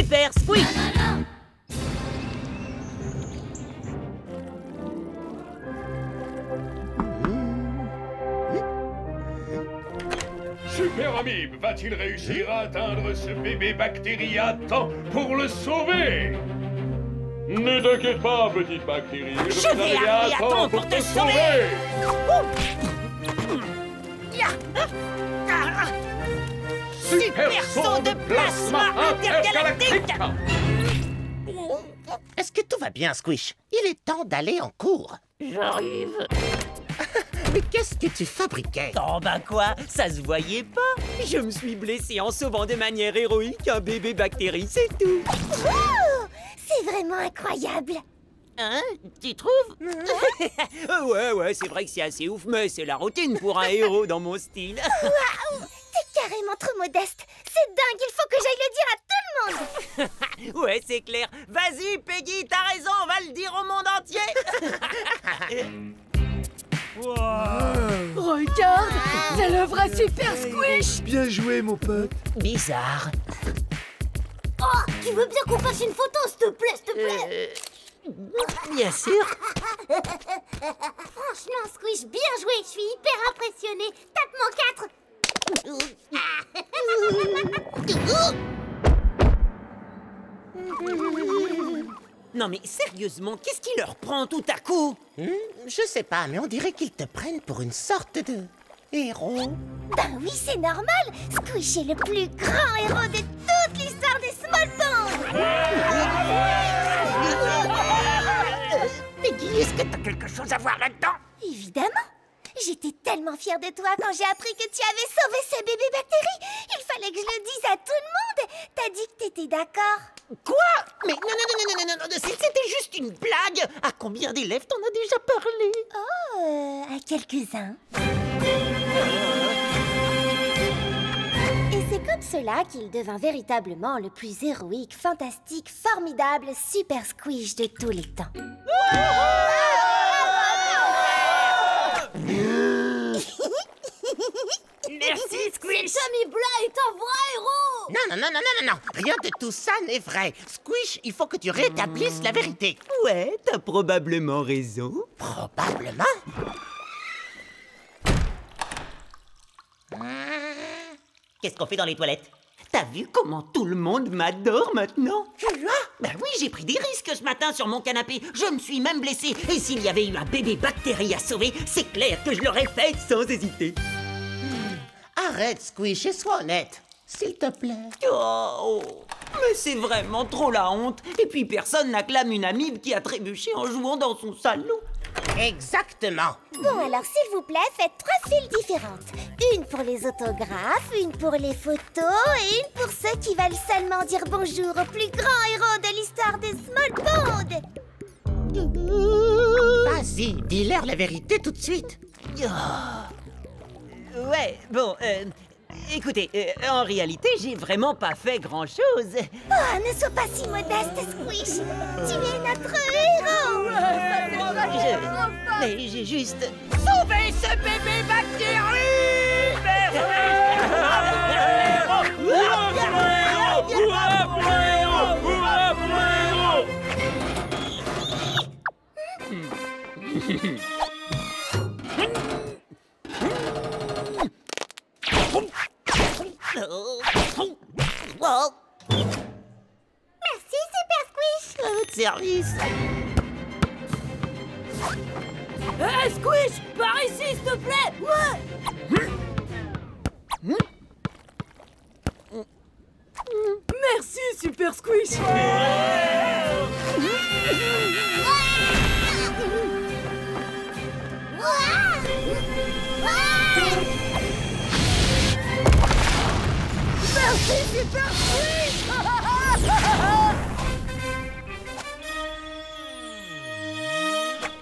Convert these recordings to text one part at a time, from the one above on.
Super Squish. Super Amibe va-t-il réussir à atteindre ce bébé bactérie à temps pour le sauver? Ne t'inquiète pas, petite bactérie. Je vais arriver à temps pour te sauver. Super saut de plasma intergalactique. Est-ce que tout va bien, Squish? Il est temps d'aller en cours. J'arrive. Mais qu'est-ce que tu fabriquais? Oh bah quoi, ça se voyait pas. Je me suis blessé en sauvant de manière héroïque un bébé bactérie, c'est tout. Oh, c'est vraiment incroyable. Hein? Tu trouves? Ouais, c'est vrai que c'est assez ouf, mais c'est la routine pour un héros dans mon style. Waouh, t'es carrément trop modeste. C'est dingue, il faut que j'aille le dire à tout le monde. Ouais, c'est clair. Vas-y, Peggy, t'as raison, on va le dire au monde entier. Regarde, c'est le vrai Super Squish. Bien joué, mon pote. Bizarre. Oh, tu veux bien qu'on fasse une photo, s'il te plaît, s'il te plaît? Bien sûr. Franchement, Squish, bien joué, je suis hyper impressionnée. Tape mon 4. Non mais sérieusement, qu'est-ce qui leur prend tout à coup? Je sais pas, mais on dirait qu'ils te prennent pour une sorte de héros. Ben oui, c'est normal. Squish est le plus grand héros de toute l'histoire des Smallbones. Peggy, est-ce que t'as quelque chose à voir là-dedans? Évidemment. J'étais tellement fière de toi quand j'ai appris que tu avais sauvé ce bébé bactérie. Il fallait que je le dise à tout le monde. T'as dit que t'étais d'accord. Quoi? Mais non, c'était juste une blague. À combien d'élèves t'en as déjà parlé? Oh, à quelques-uns. Et c'est comme cela qu'il devint véritablement le plus héroïque, fantastique, formidable Super Squish de tous les temps. Merci, Squish. Cet ami Blas est un vrai héros. Non. Rien de tout ça n'est vrai. Squish, il faut que tu rétablisses la vérité. Ouais, t'as probablement raison. Probablement. Qu'est-ce qu'on fait dans les toilettes? T'as vu comment tout le monde m'adore maintenant? Ben oui, j'ai pris des risques ce matin sur mon canapé. Je me suis même blessé. Et s'il y avait eu un bébé bactérie à sauver, c'est clair que je l'aurais fait sans hésiter. Arrête, Squish, et sois honnête. S'il te plaît. Oh, mais c'est vraiment trop la honte. Et puis personne n'acclame une amibe qui a trébuché en jouant dans son salon. Exactement. Bon, alors s'il vous plaît, faites 3 files différentes. Une pour les autographes, une pour les photos et une pour ceux qui veulent seulement dire bonjour au plus grand héros de l'histoire des Smallbones. Vas-y, dis-leur la vérité tout de suite. Ouais, bon, écoutez, en réalité, j'ai vraiment pas fait grand-chose. Oh, ne sois pas si modeste, Squish. Tu es notre héros. Mais j'ai juste sauvé ce bébé bactérie. Merci, Super Squish. À votre service. Squish, par ici, s'il te plaît. Merci, Super Squish. Merci, Super Squish.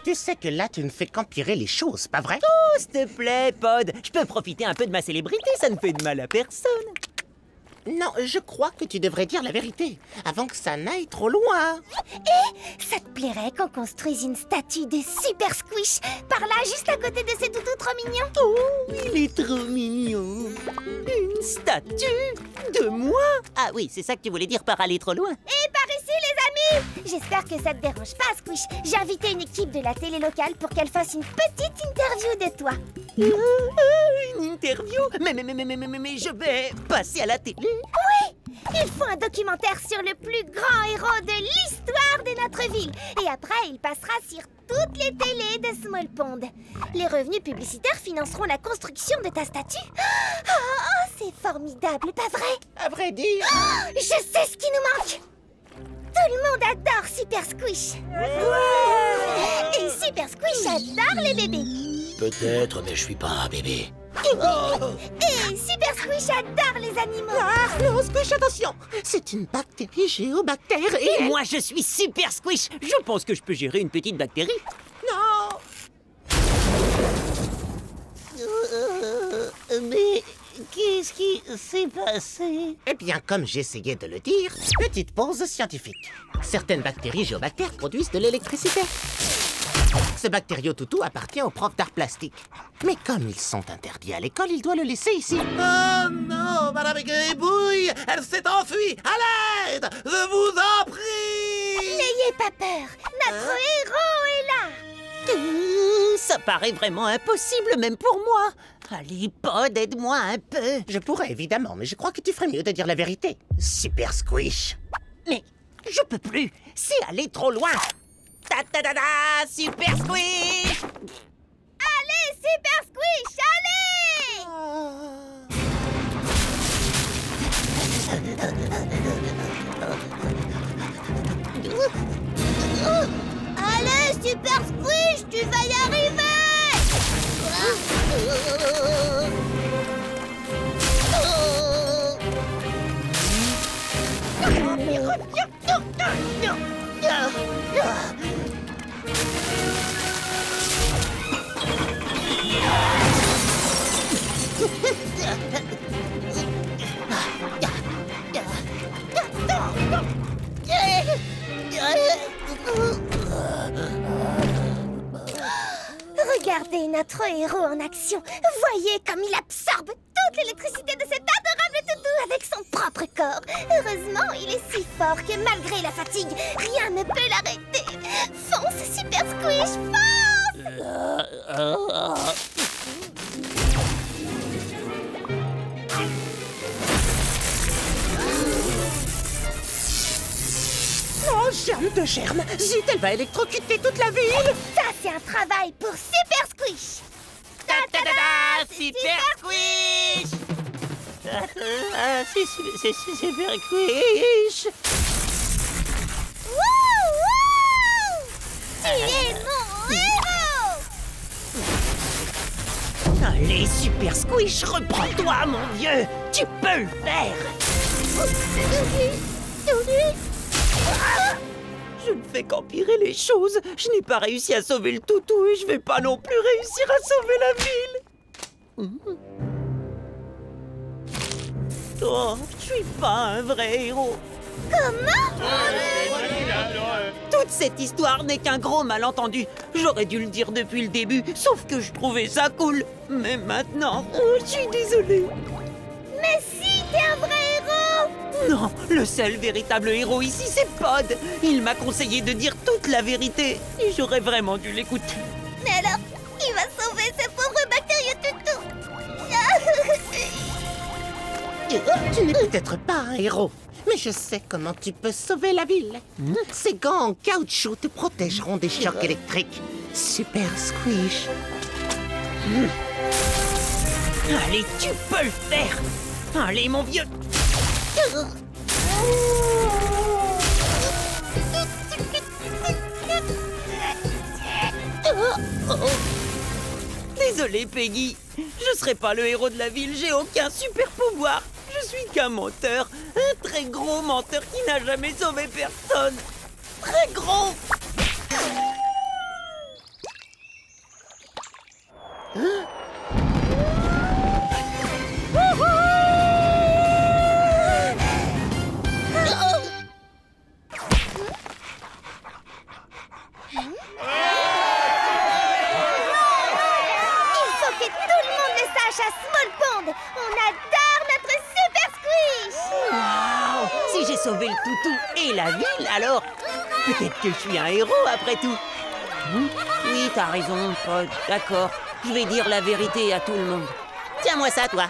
Tu sais que là, tu ne fais qu'empirer les choses, pas vrai? Oh, s'il te plaît, Pod. Je peux profiter un peu de ma célébrité, ça ne fait de mal à personne. Non, je crois que tu devrais dire la vérité, avant que ça n'aille trop loin. Ça te plairait qu'on construise une statue de Super Squish par là, juste à côté de ces toutous trop mignons? Oh, il est trop mignon. Une statue de moi? Ah oui, c'est ça que tu voulais dire par aller trop loin. Et par ici, les amis! J'espère que ça te dérange pas, Squish. J'ai invité une équipe de la télé locale pour qu'elle fasse une petite interview de toi. Une interview? Mais je vais passer à la télé. Oui! Il faut un documentaire sur le plus grand héros de l'histoire de notre ville. Et après, il passera sur toutes les télés de Small Pond. Les revenus publicitaires financeront la construction de ta statue. Oh, c'est formidable, pas vrai? À vrai dire... Oh, je sais ce qui nous manque! Tout le monde adore Super Squish. Et Super Squish adore les bébés. Peut-être, mais je suis pas un bébé. Et Super Squish adore les animaux. Ah, non, Squish, attention! C'est une bactérie géobactère et... Moi, je suis Super Squish. Je pense que je peux gérer une petite bactérie. Non! Mais qu'est-ce qui s'est passé? Eh bien, comme j'essayais de le dire, petite pause scientifique. Certaines bactéries géobactères produisent de l'électricité. Ce bactériotoutou appartient au prof d'art plastique. Mais comme ils sont interdits à l'école, il doit le laisser ici. Oh non, Madame Gribouille, elle s'est enfuie. À l'aide! Je vous en prie! N'ayez pas peur. Notre héros est là. Ça paraît vraiment impossible, même pour moi. Allez, Pod, aide-moi un peu. Je pourrais, évidemment, mais je crois que tu ferais mieux de dire la vérité. Super Squish. Mais je peux plus. C'est aller trop loin. Ta-ta-da-da, Super Squish! Allez, Super Squish, allez! Allez, Super Squish, tu vas y arriver! Regardez notre héros en action. Voyez comme il absorbe toute l'électricité de cet adorable toutou avec son propre corps. Heureusement, il est si fort que malgré la fatigue, rien ne peut l'arrêter. Fonce, Super Squish, fonce! Oh, germe de germe! Zut, elle va électrocuter toute la ville! Ça, c'est un travail pour Super Squish! Ta-ta-da-da, Super Squish! C'est Super Squish! Wouh, wouh! Tu es mon héros! Allez, Super Squish, reprends-toi, mon vieux! Tu peux le faire! Je ne fais qu'empirer les choses. Je n'ai pas réussi à sauver le toutou et je vais pas non plus réussir à sauver la ville. Oh, je suis pas un vrai héros. Comment? Toute cette histoire n'est qu'un gros malentendu. J'aurais dû le dire depuis le début, sauf que je trouvais ça cool. Mais maintenant, je suis désolée. Mais si, t'es un vrai héros! Non, le seul véritable héros ici, c'est Pod. Il m'a conseillé de dire toute la vérité et j'aurais vraiment dû l'écouter. Mais alors, il va sauver ce pauvre bactériotoutou! Tu n'es peut-être pas un héros, mais je sais comment tu peux sauver la ville. Ces gants en caoutchouc te protégeront des chocs électriques. Super Squish. Allez, tu peux le faire. Allez, mon vieux. Désolé, Peggy. Je serai pas le héros de la ville, j'ai aucun super pouvoir. Je suis qu'un menteur. Un très gros menteur qui n'a jamais sauvé personne. Très gros. Toutou et la ville, alors peut-être que je suis un héros après tout. Oui, t'as raison, Pod, d'accord. Je vais dire la vérité à tout le monde. Tiens-moi ça, toi.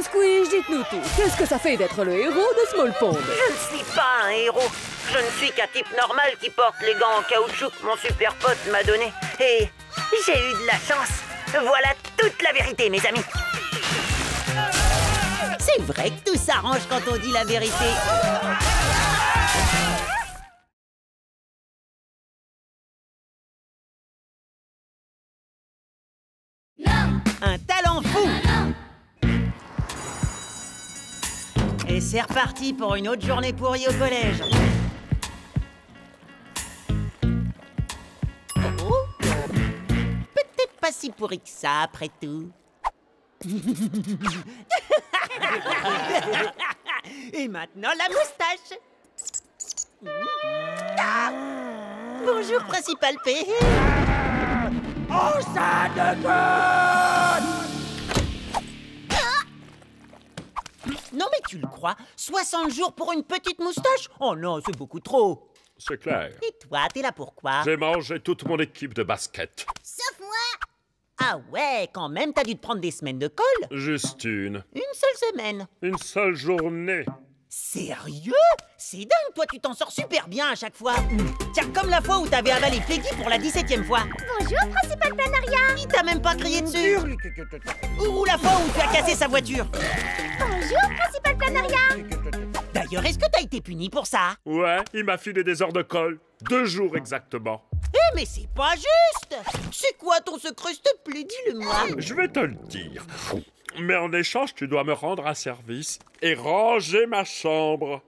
Squish, dites-nous tout. Qu'est-ce que ça fait d'être le héros de Small Pond? Je ne suis pas un héros. Je ne suis qu'un type normal qui porte les gants en caoutchouc que mon super pote m'a donné. Et j'ai eu de la chance. Voilà toute la vérité, mes amis. C'est vrai que tout s'arrange quand on dit la vérité. Un talent fou. Et c'est reparti pour une autre journée pourrie au collège. Oh, peut-être pas si pourri que ça, après tout. Et maintenant, la moustache. Ah, bonjour, Principal P. Oh, ça déconne! Non mais tu le crois? 60 jours pour une petite moustache? Oh non, c'est beaucoup trop. C'est clair. Et toi, t'es là pourquoi? J'ai mangé toute mon équipe de basket. Sauf moi. Ah ouais, quand même, t'as dû te prendre des semaines de colle? Juste une. Une seule semaine. Une seule journée. Sérieux? C'est dingue, toi tu t'en sors super bien à chaque fois. Tiens, comme la fois où t'avais avalé Peggy pour la 17e fois. Bonjour, Principal Planaria. Il t'a même pas crié dessus. Ou la fois où tu as cassé sa voiture. Bonjour, Principal Planaria. D'ailleurs, est-ce que t'as été puni pour ça? Ouais, il m'a filé des heures de colle. 2 jours exactement. Eh mais c'est pas juste. C'est quoi ton secret, s'il te plaît, dis-le-moi. Je vais te le dire. Mais en échange, tu dois me rendre un service et ranger ma chambre.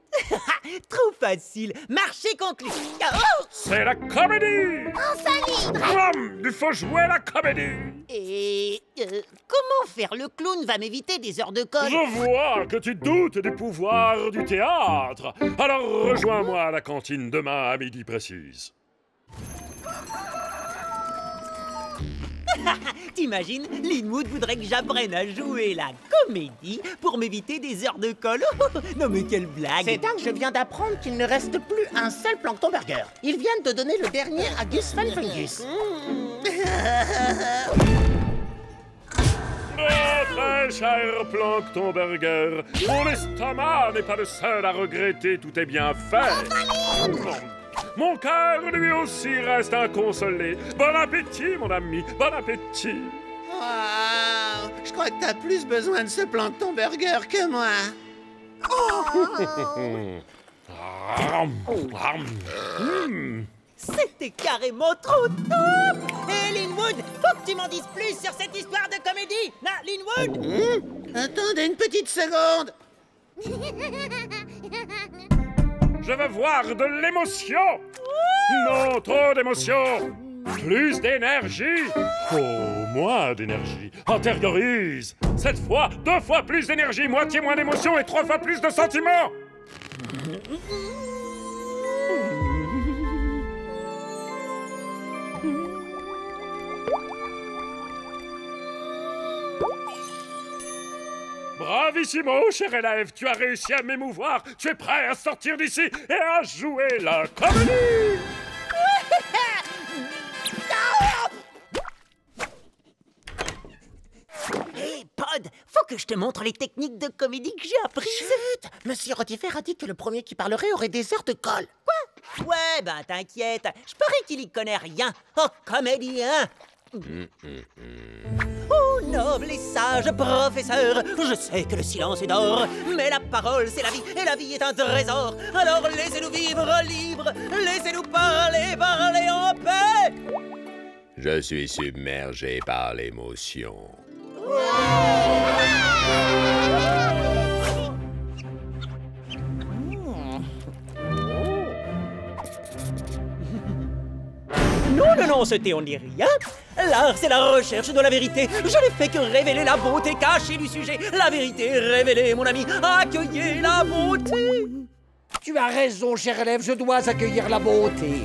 Trop facile. Marché conclu. Oh, C'est la comédie! Enfin libre. Il faut jouer la comédie! et comment faire? Le clown va m'éviter des heures de colle. Je vois que tu doutes des pouvoirs du théâtre. Alors rejoins-moi à la cantine demain à midi précise. T'imagines, Linwood voudrait que j'apprenne à jouer la comédie pour m'éviter des heures de colle. Non mais quelle blague. C'est dingue, je viens d'apprendre qu'il ne reste plus un seul plancton burger. Ils viennent de donner le dernier à Gus Van Fungus. Très cher plancton burger, mon estomac n'est pas le seul à regretter, tout est bien fait. Mon cœur, lui aussi, reste inconsolé. Bon appétit, mon ami, bon appétit. Wow, je crois que t'as plus besoin de ce plancton burger que moi. C'était carrément trop top. Hé Linwood, faut que tu m'en dises plus sur cette histoire de comédie. Non, Linwood. Attendez une petite seconde. Je veux voir de l'émotion. Non, trop d'émotion. Plus d'énergie. Oh, moins d'énergie. Antériorise. Cette fois, 2 fois plus d'énergie, moitié moins d'émotion et 3 fois plus de sentiments. Bravissimo, cher élève, tu as réussi à m'émouvoir. Tu es prêt à sortir d'ici et à jouer la comédie. Hé Pod, faut que je te montre les techniques de comédie que j'ai apprises. Chut! Monsieur Rotifer a dit que le premier qui parlerait aurait des heures de colle. Quoi? Ouais, ben t'inquiète, je parie qu'il y connaît rien. Oh, comédien. Oh, noble et sage professeur, je sais que le silence est d'or, mais la parole c'est la vie, et la vie est un trésor. Alors laissez-nous vivre libres, laissez-nous parler, parler en paix. Je suis submergé par l'émotion. Non, non, non, ce thé, on n'y est rien. L'art, c'est la recherche de la vérité. Je n'ai fait que révéler la beauté cachée du sujet. La vérité est révélée, mon ami. Accueillez la beauté. Tu as raison, cher élève, je dois accueillir la beauté.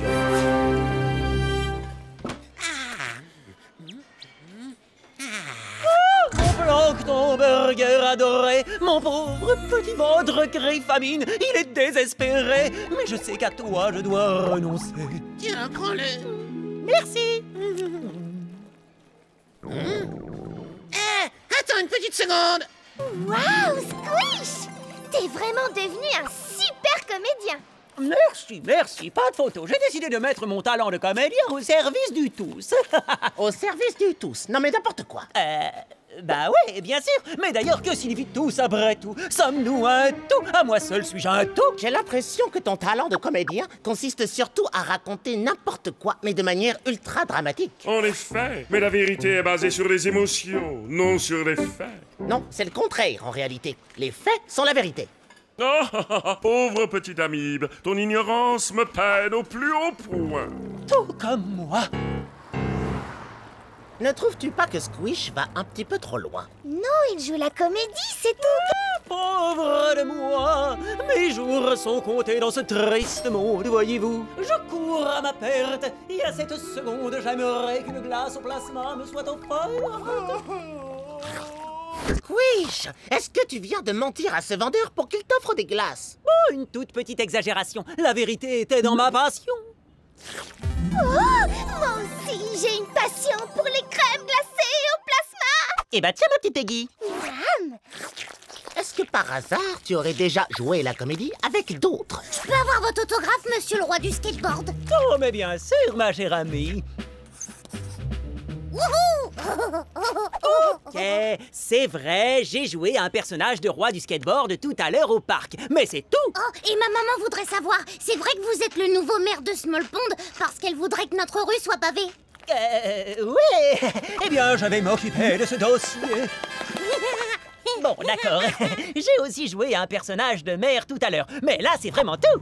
Mon plancton mon burger adoré. Mon pauvre petit ventre crée famine, il est désespéré. Mais je sais qu'à toi je dois renoncer. Tiens, prends-le. Merci. Attends une petite seconde. Waouh, Squish! T'es vraiment devenu un super comédien. Merci, pas de photo. J'ai décidé de mettre mon talent de comédien au service du tous. Au service du tous. Non mais n'importe quoi. Bah ouais, bien sûr. Mais d'ailleurs, que signifie tous après tout? Sommes-nous un tout? À moi seul suis-je un tout? J'ai l'impression que ton talent de comédien consiste surtout à raconter n'importe quoi, mais de manière ultra dramatique. En effet, mais la vérité est basée sur les émotions, non sur les faits. Non, c'est le contraire en réalité. Les faits sont la vérité. Oh, pauvre petit amibe, ton ignorance me peine au plus haut point. Tout comme moi. Ne trouves-tu pas que Squish va un petit peu trop loin? Non, il joue la comédie, c'est tout. Pauvre de moi, mes jours sont comptés dans ce triste monde, voyez-vous. Je cours à ma perte, et à cette seconde, j'aimerais qu'une glace au plasma me soit offerte. Squish, est-ce que tu viens de mentir à ce vendeur pour qu'il t'offre des glaces? Oh, une toute petite exagération. La vérité était dans ma passion. Oh, moi aussi, j'ai une passion pour les crèmes glacées au plasma. Eh ben tiens, ma petite Peggy. Miam. Est-ce que par hasard, tu aurais déjà joué la comédie avec d'autres? Je peux avoir votre autographe, monsieur le roi du skateboard? Oh, mais bien sûr, ma chère amie. Ok, c'est vrai, j'ai joué un personnage de roi du skateboard tout à l'heure au parc, mais c'est tout. Oh, et ma maman voudrait savoir, c'est vrai que vous êtes le nouveau maire de Small Pond parce qu'elle voudrait que notre rue soit pavée? Oui. Eh bien, je vais m'occuper de ce dossier. Bon, d'accord. J'ai aussi joué un personnage de maire tout à l'heure, mais là, c'est vraiment tout.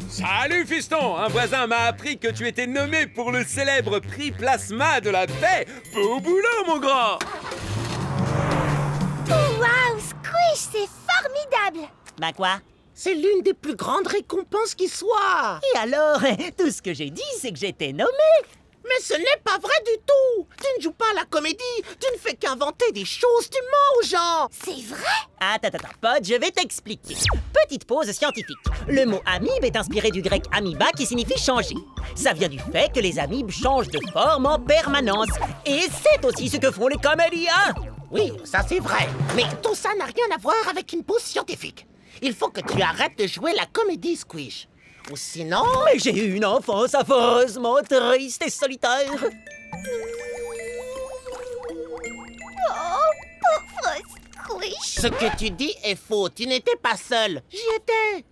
Salut fiston, un voisin m'a appris que tu étais nommé pour le célèbre prix Plasma de la paix. Beau boulot mon grand. Waouh, Squish, c'est formidable. Bah quoi? C'est l'une des plus grandes récompenses qui soit. Et alors, tout ce que j'ai dit, c'est que j'étais nommé. Mais ce n'est pas vrai du tout. Tu ne joues pas à la comédie, tu ne fais qu'inventer des choses, tu mens aux gens. C'est vrai? Attends, pote, je vais t'expliquer. Petite pause scientifique. Le mot amibe est inspiré du grec amiba qui signifie changer. Ça vient du fait que les amibes changent de forme en permanence. Et c'est aussi ce que font les comédiens. Oui, ça c'est vrai. Mais tout ça n'a rien à voir avec une pause scientifique. Il faut que tu arrêtes de jouer la comédie, Squish. Ou sinon... Mais j'ai eu une enfance affreusement triste et solitaire. Oh, pauvre Squish. Ce que tu dis est faux. Tu n'étais pas seul. J'y étais.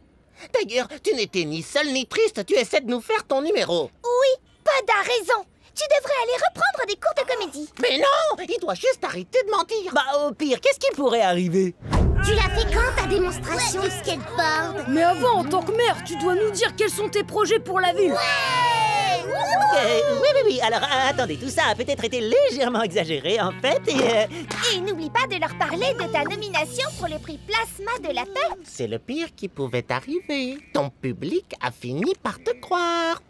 D'ailleurs, tu n'étais ni seul ni triste. Tu essaies de nous faire ton numéro. Oui, Pod a raison. Tu devrais aller reprendre des cours de comédie. Mais non, il doit juste arrêter de mentir. Bah au pire, qu'est-ce qui pourrait arriver? Tu l'as fait quand ta démonstration de skateboard? Mais avant, en tant que maire, tu dois nous dire quels sont tes projets pour la ville. Oui. Alors, attendez, tout ça a peut-être été légèrement exagéré, en fait, Et n'oublie pas de leur parler de ta nomination pour le prix Plasma de la paix. C'est le pire qui pouvait arriver. Ton public a fini par te croire.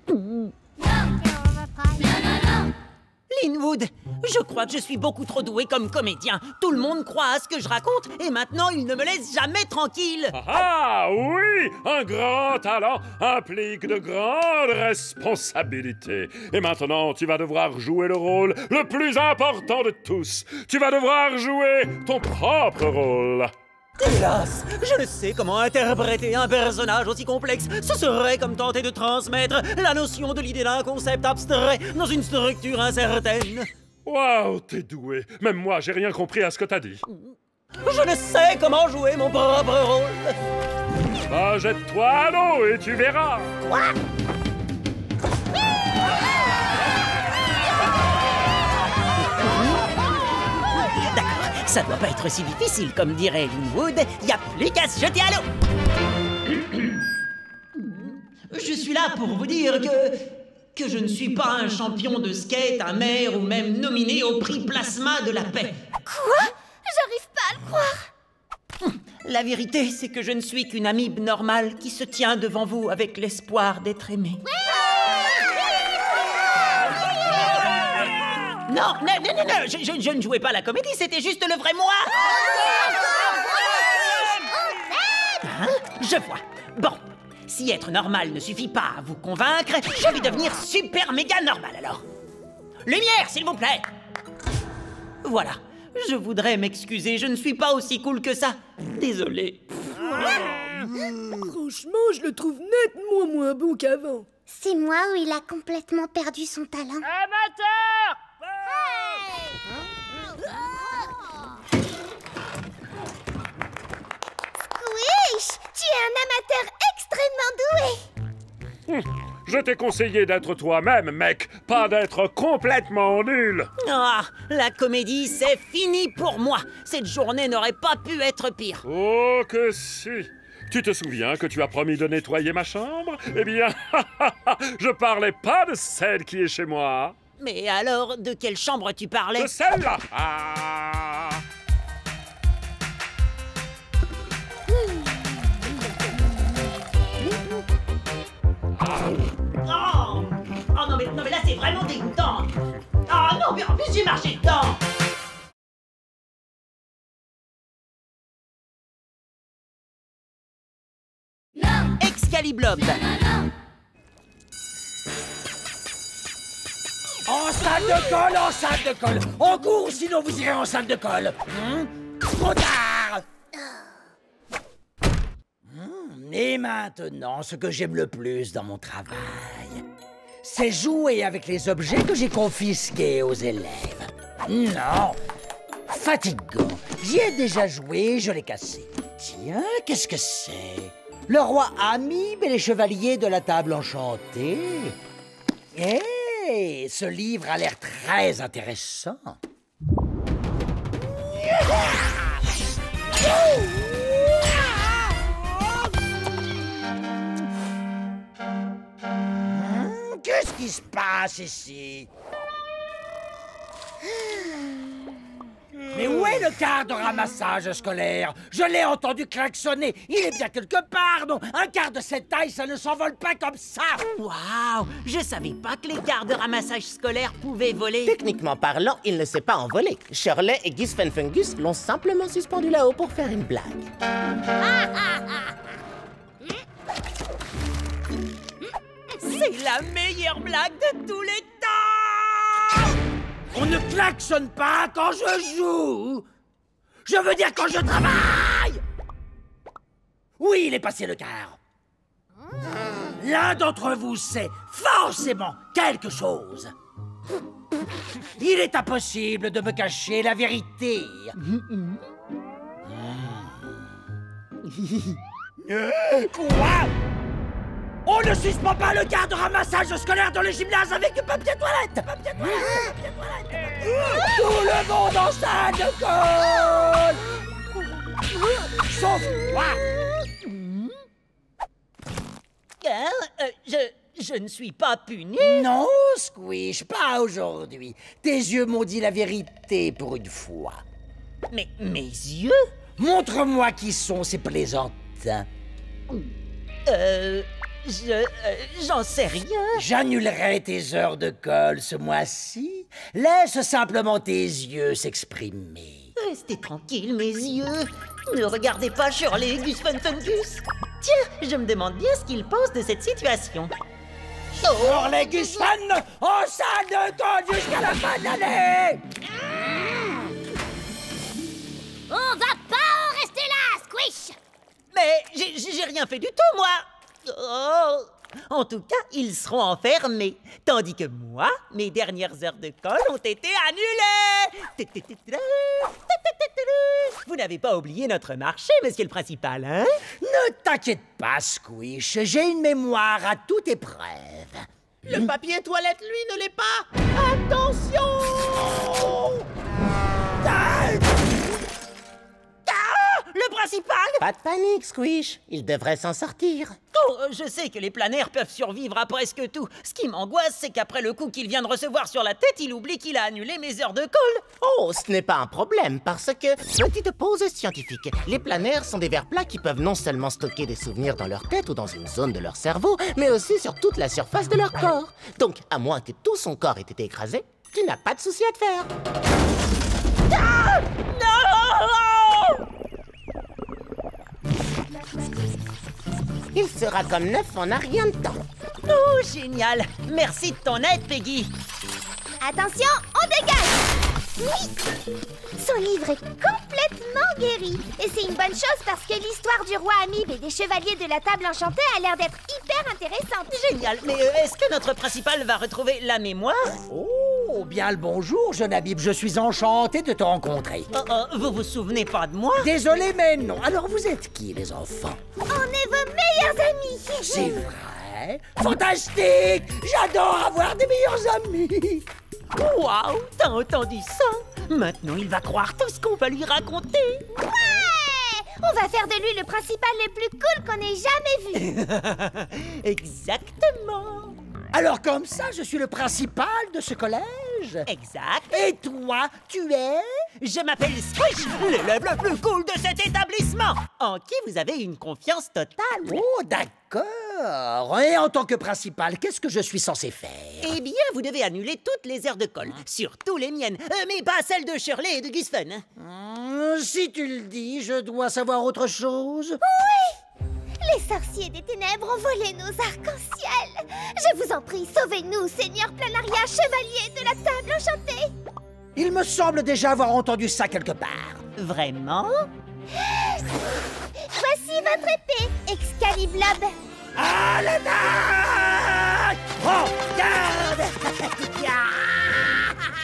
Linwood, je crois que je suis beaucoup trop doué comme comédien. Tout le monde croit à ce que je raconte, et maintenant, il ne me laisse jamais tranquille. Ah oui, un grand talent implique de grandes responsabilités. Et maintenant, tu vas devoir jouer le rôle le plus important de tous. Tu vas devoir jouer ton propre rôle. Hélas, je ne sais comment interpréter un personnage aussi complexe. Ce serait comme tenter de transmettre la notion de l'idée d'un concept abstrait dans une structure incertaine. Waouh, t'es doué. Même moi, j'ai rien compris à ce que t'as dit. Je ne sais comment jouer mon propre rôle. Bah, jette-toi à l'eau et tu verras. Quoi? Ça doit pas être si difficile, comme dirait Linwood. Y a plus qu'à se jeter à l'eau. Je suis là pour vous dire que je ne suis pas un champion de skate, un maire ou même nominé au prix Plasma de la paix. Quoi? J'arrive pas à le croire. La vérité, c'est que je ne suis qu'une amibe normale qui se tient devant vous avec l'espoir d'être aimée. Non, je ne jouais pas la comédie, c'était juste le vrai moi. Hein? Je vois. Bon, si être normal ne suffit pas à vous convaincre, je vais devenir super méga normal alors. Lumière, s'il vous plaît. Voilà, je voudrais m'excuser, je ne suis pas aussi cool que ça. Désolé. Franchement, je le trouve nettement moins bon qu'avant. C'est moi où il a complètement perdu son talent. Amateur! Squish, tu es un amateur extrêmement doué. Je t'ai conseillé d'être toi-même, mec, pas d'être complètement nul. Ah, la comédie, c'est fini pour moi. Cette journée n'aurait pas pu être pire. Oh que si. Tu te souviens que tu as promis de nettoyer ma chambre? Eh bien, je parlais pas de celle qui est chez moi. Mais alors, de quelle chambre tu parlais? De celle-là. Ah. Oh, non mais là c'est vraiment dégoûtant. Oh non, mais en plus j'ai marché dedans. Excaliblob. En salle de colle, en salle de colle. En cours, sinon vous irez en salle de colle. Trop tard. Et maintenant, ce que j'aime le plus dans mon travail, c'est jouer avec les objets que j'ai confisqués aux élèves. Non, fatigant. J'y ai déjà joué, je l'ai cassé. Tiens, qu'est-ce que c'est? Le roi Amib et les chevaliers de la table enchantée. Hé, ce livre a l'air très intéressant. Qu'est-ce qui se passe ici? Mais où est le quart de ramassage scolaire? Je l'ai entendu klaxonner. Il est bien quelque part, non? Un quart de cette taille, ça ne s'envole pas comme ça. Waouh, je savais pas que les quarts de ramassage scolaire pouvaient voler. Techniquement parlant, il ne s'est pas envolé. Shirley et Gus Fenfungus l'ont simplement suspendu là-haut pour faire une blague. C'est la meilleure blague de tous les temps! On ne klaxonne pas quand je joue. Je veux dire quand je travaille. Oui, il est passé le quart. L'un d'entre vous sait forcément quelque chose. Il est impossible de me cacher la vérité. Quoi? On ne suspend pas le quart de ramassage scolaire dans le gymnase avec du papier toilette. Papier toilette, papier toilette. Tout le monde en salle de colle. Sauf moi. Je ne suis pas puni. Non, Squish, pas aujourd'hui. Tes yeux m'ont dit la vérité pour une fois. Mais mes yeux? Montre-moi qui sont ces plaisantins. J'en sais rien. J'annulerai tes heures de colle ce mois-ci. Laisse simplement tes yeux s'exprimer. Restez tranquille, mes yeux. Ne regardez pas Shirley et Gus Fenfungus. Tiens, je me demande bien ce qu'ils pensent de cette situation. Shirley et Gus Fun en salle de colle jusqu'à la fin de l'année. On va pas en rester là, Squish! Mais j'ai rien fait du tout, moi. Oh. En tout cas, ils seront enfermés. Tandis que moi, mes dernières heures de colle ont été annulées. Vous n'avez pas oublié notre marché, monsieur le principal, hein? Ne t'inquiète pas, Squish. J'ai une mémoire à toute épreuve. Le papier toilette, lui, ne l'est pas. Attention! Le principal? Pas de panique, Squish. Il devrait s'en sortir. Oh, je sais que les planaires peuvent survivre à presque tout. Ce qui m'angoisse, c'est qu'après le coup qu'il vient de recevoir sur la tête, il oublie qu'il a annulé mes heures de colle. Oh, ce n'est pas un problème, parce que... Petite pause scientifique. Les planaires sont des vers plats qui peuvent non seulement stocker des souvenirs dans leur tête ou dans une zone de leur cerveau, mais aussi sur toute la surface de leur corps. Donc, à moins que tout son corps ait été écrasé, Tu n'as pas de souci à te faire. Ah! Non! Il sera comme neuf en un rien de temps. Oh, génial! Merci de ton aide, Peggy. Attention, on dégage! Oui! Son livre est complètement guéri. Et c'est une bonne chose parce que l'histoire du roi Amib et des chevaliers de la table enchantée a l'air d'être hyper intéressante. Génial, mais est-ce que notre principal va retrouver la mémoire? Oh, bien le bonjour, jeune Habib. Je suis enchanté de te rencontrer. Vous vous souvenez pas de moi? Désolé, mais non. Alors, vous êtes qui, les enfants? On est vos meilleurs amis! C'est vrai? Fantastique! J'adore avoir des meilleurs amis! Waouh! T'as entendu ça? Maintenant, il va croire tout ce qu'on va lui raconter. Ouais! On va faire de lui le principal le plus cool qu'on ait jamais vu. Exactement. Alors comme ça, je suis le principal de ce collège? Exact. Et toi, tu es? Je m'appelle Squish, l'élève le plus cool de cet établissement, en qui vous avez une confiance totale. Oh, d'accord. Et en tant que principal, qu'est-ce que je suis censé faire? Eh bien, vous devez annuler toutes les heures de colle, surtout les miennes, mais pas celles de Shirley et de Gus Fun. Si tu le dis, je dois savoir autre chose. Oui! Les sorciers des ténèbres ont volé nos arcs-en-ciel. Je vous en prie, sauvez-nous, Seigneur Planaria, chevalier de la table enchantée. Il me semble déjà avoir entendu ça quelque part. Vraiment? Voici votre épée, Excaliblob. À l'attaque! Oh, garde!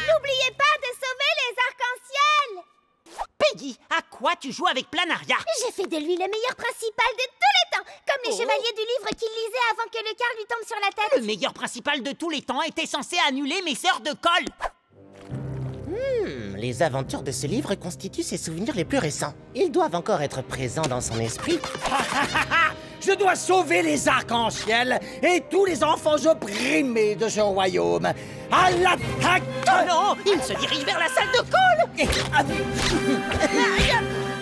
N'oubliez pas de sauver les arcs-en-ciel. Peggy, à quoi tu joues avec Planaria? J'ai fait de lui le meilleur principal de tous les temps, comme les chevaliers du livre qu'il lisait avant que le quart lui tombe sur la tête. Le meilleur principal de tous les temps était censé annuler mes heures de colle. Les aventures de ce livre constituent ses souvenirs les plus récents. Ils doivent encore être présents dans son esprit. Je dois sauver les arcs-en-ciel et tous les enfants opprimés de ce royaume. À l'attaque! Oh non! Il se dirige vers la salle de colle!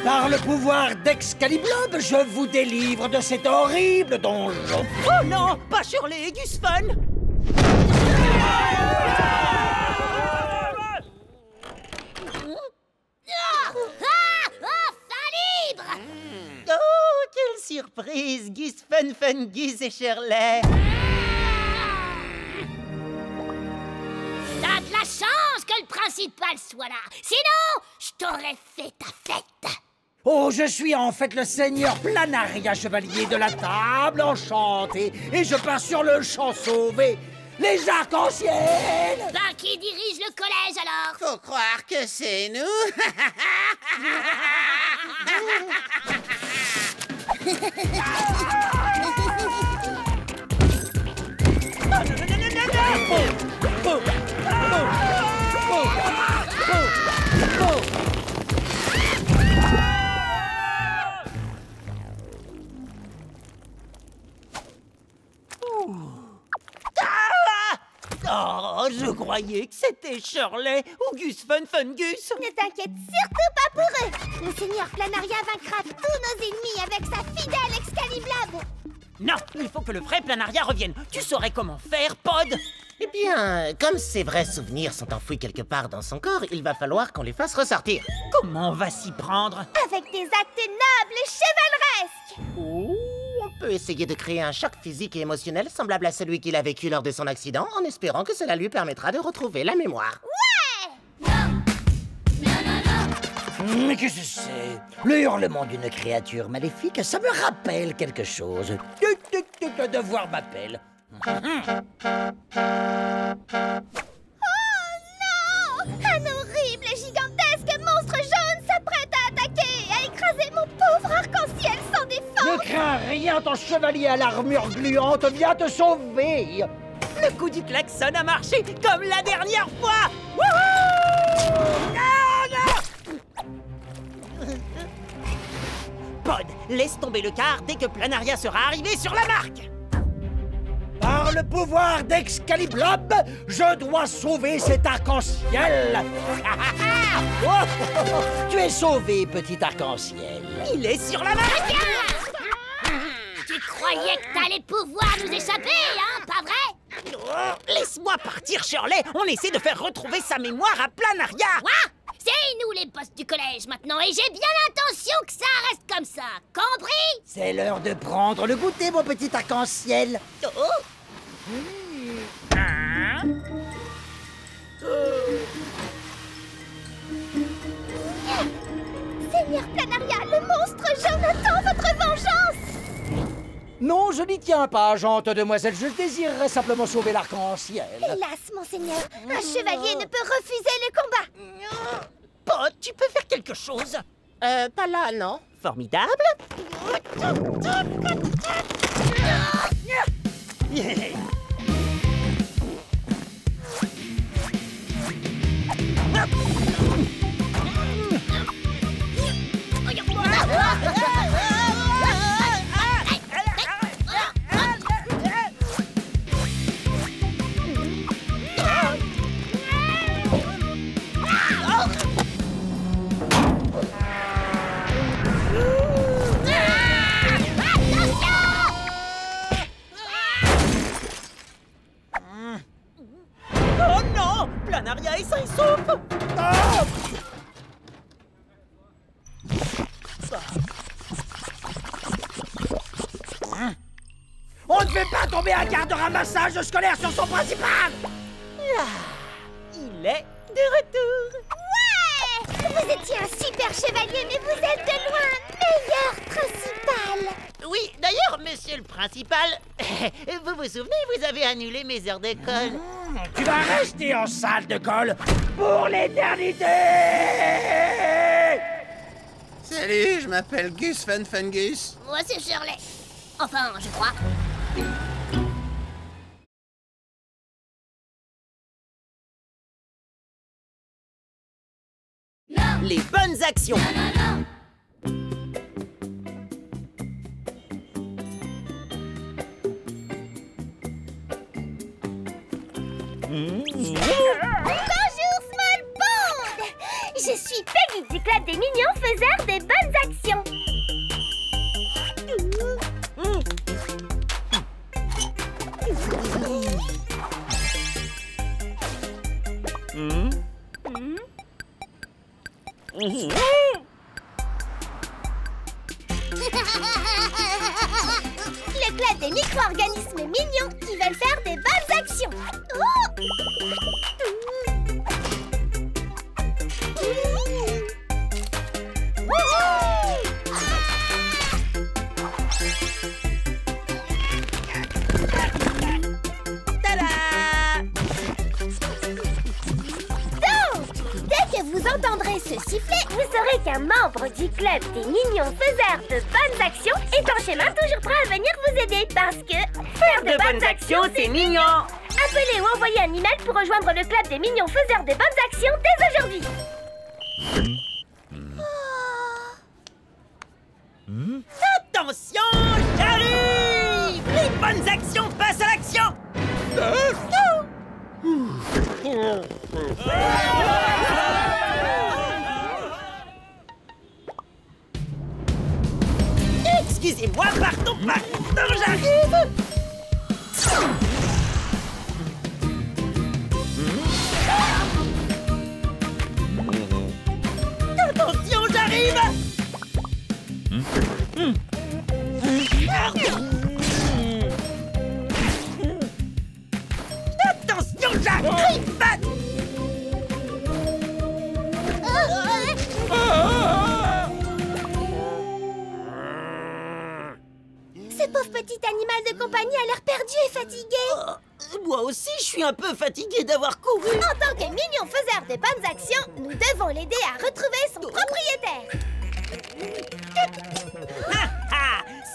Par le pouvoir d'Excaliblob, je vous délivre de cet horrible donjon. Oh non! Pas Shirley et Gus Fun! Enfin libre! Oh, quelle surprise! Gus Fun, Fun, Gus et Shirley! T'as de la chance que le principal soit là. Sinon, je t'aurais fait ta fête. Oh, je suis en fait le seigneur Planaria, chevalier de la table enchantée, et je pars sur le champ sauver les arcs-en-ciel. Ben, qui dirige le collège alors? Faut croire que c'est nous. Oh, je croyais que c'était Shirley ou Gus Fun, Fun Gus. Ne t'inquiète surtout pas pour eux. Le seigneur Planaria vaincra tous nos ennemis avec sa fidèle Excaliblob. Non, il faut que le vrai Planaria revienne. Tu saurais comment faire, Pod? Eh bien, comme ses vrais souvenirs sont enfouis quelque part dans son corps, il va falloir qu'on les fasse ressortir. Comment on va s'y prendre? Avec des actes nobles et chevaleresques. Oh, on peut essayer de créer un choc physique et émotionnel semblable à celui qu'il a vécu lors de son accident, en espérant que cela lui permettra de retrouver la mémoire. Ouais! Mais qu'est-ce que c'est? Le hurlement d'une créature maléfique, ça me rappelle quelque chose. Le devoir m'appelle. Oh non! Un horrible et gigantesque monstre jaune s'apprête à attaquer et à écraser mon pauvre arc-en-ciel sans défense. Ne crains rien, ton chevalier à l'armure gluante vient te sauver. Le coup du klaxon a marché comme la dernière fois. Wouhou! Pod, laisse tomber le quart dès que Planaria sera arrivé sur la marque. Par le pouvoir d'Excaliblob, je dois sauver cet arc-en-ciel. Tu es sauvé, petit arc-en-ciel. Il est sur la marque. Tu croyais que t'allais pouvoir nous échapper, hein, pas vrai? Laisse-moi partir, Shirley. On essaie de faire retrouver sa mémoire à Planaria. Quoi? C'est nous les boss du collège maintenant, et j'ai bien l'intention que ça reste comme ça. Compris? C'est l'heure de prendre le goûter, mon petit arc-en-ciel. Seigneur Planaria, le monstre jaune attend votre vengeance! Non, je n'y tiens pas, gente demoiselle. Je désirerais simplement sauver l'arc-en-ciel. Hélas, monseigneur, un chevalier ne peut refuser le combat. Pod, tu peux faire quelque chose? Pas là, non? Formidable. Oh non! Planaria est sain et sauf! On ne fait pas tomber un quart de ramassage scolaire sur son principal! Il est de retour! Ouais! Vous étiez un super chevalier, mais vous êtes de loin meilleur principal! Oui, d'ailleurs, monsieur le principal, vous vous souvenez, vous avez annulé mes heures d'école. Tu vas rester en salle de colle pour l'éternité! Salut, je m'appelle Gus Fungus. Moi, c'est Shirley. Enfin, je crois. Les bonnes actions! Bonjour, Smallpond! Je suis Peggy du club des mignons faiseurs des bonnes actions. Le club des micro-organismes mignons qui veulent faire des bonnes actions. Vous entendrez ce sifflet, vous saurez qu'un membre du club des mignons faiseurs de bonnes actions est en chemin toujours prêt à venir vous aider parce que faire de bonnes actions, c'est mignon. Appelez ou envoyez un email pour rejoindre le club des mignons faiseurs de bonnes actions dès aujourd'hui. Attention, j'arrive! Les bonnes actions passent à l'action! Excusez-moi, pardon, j'arrive! Attention, j'arrive! Attention, j'arrive! Ce pauvre petit animal de compagnie a l'air perdu et fatigué. Moi aussi, je suis un peu fatigué d'avoir couru. En tant que mignon faiseur de bonnes actions, nous devons l'aider à retrouver son propriétaire.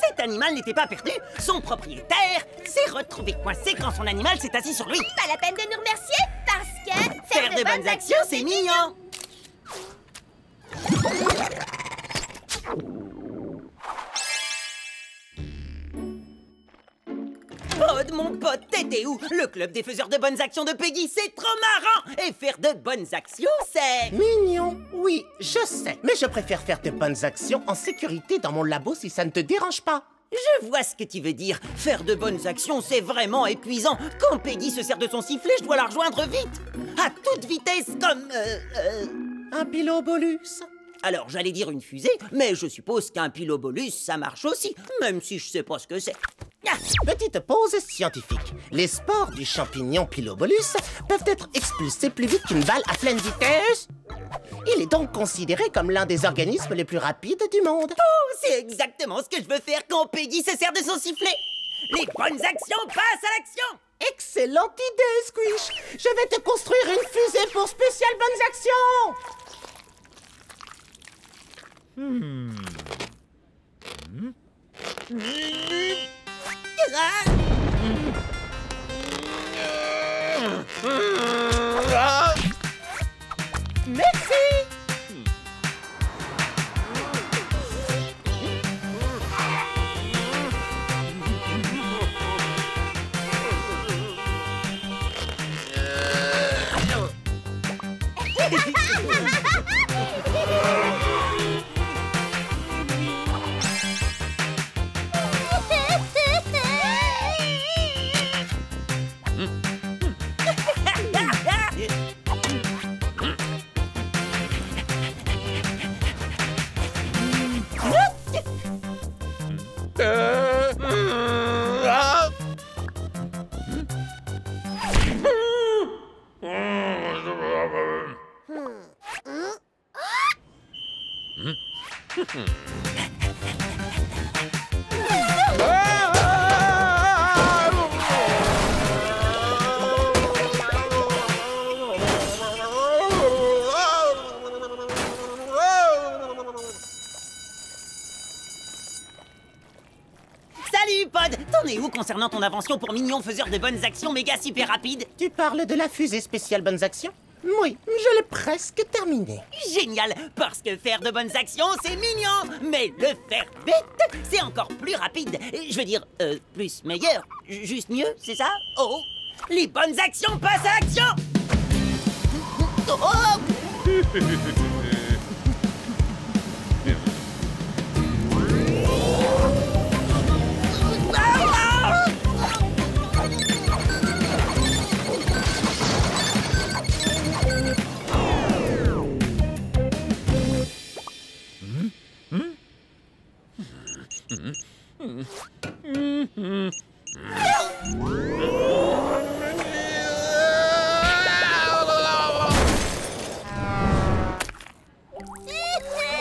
Cet animal n'était pas perdu. Son propriétaire s'est retrouvé coincé quand son animal s'est assis sur lui. Pas la peine de nous remercier parce que faire de bonnes actions, c'est mignon. Pod, mon pote, t'étais où? Le club des faiseurs de bonnes actions de Peggy, c'est trop marrant! Et faire de bonnes actions, c'est... Mignon, oui, je sais. Mais je préfère faire de bonnes actions en sécurité dans mon labo si ça ne te dérange pas. Je vois ce que tu veux dire. Faire de bonnes actions, c'est vraiment épuisant. Quand Peggy se sert de son sifflet, je dois la rejoindre vite. À toute vitesse, comme... Un pilobolus. Alors, j'allais dire une fusée, mais je suppose qu'un pilobolus, ça marche aussi, même si je sais pas ce que c'est. Ah, Petite pause scientifique. Les spores du champignon pilobolus peuvent être expulsés plus vite qu'une balle à pleine vitesse. Il est donc considéré comme l'un des organismes les plus rapides du monde. oh, c'est exactement ce que je veux faire quand Peggy se sert de son sifflet. Les bonnes actions passent à l'action. Excellente idée, Squish. Je vais te construire une fusée pour spéciales bonnes actions. Merci. Salut, Pod. T'en es où concernant ton invention pour mignon faiseur de bonnes actions méga super rapide? Tu parles de la fusée spéciale bonnes actions? Oui, je l'ai presque terminée. Génial, parce que faire de bonnes actions, c'est mignon. Mais le faire bête, c'est encore plus rapide. Je veux dire, plus meilleur. Juste mieux, c'est ça? Oh, les bonnes actions passent à l'action. Oh.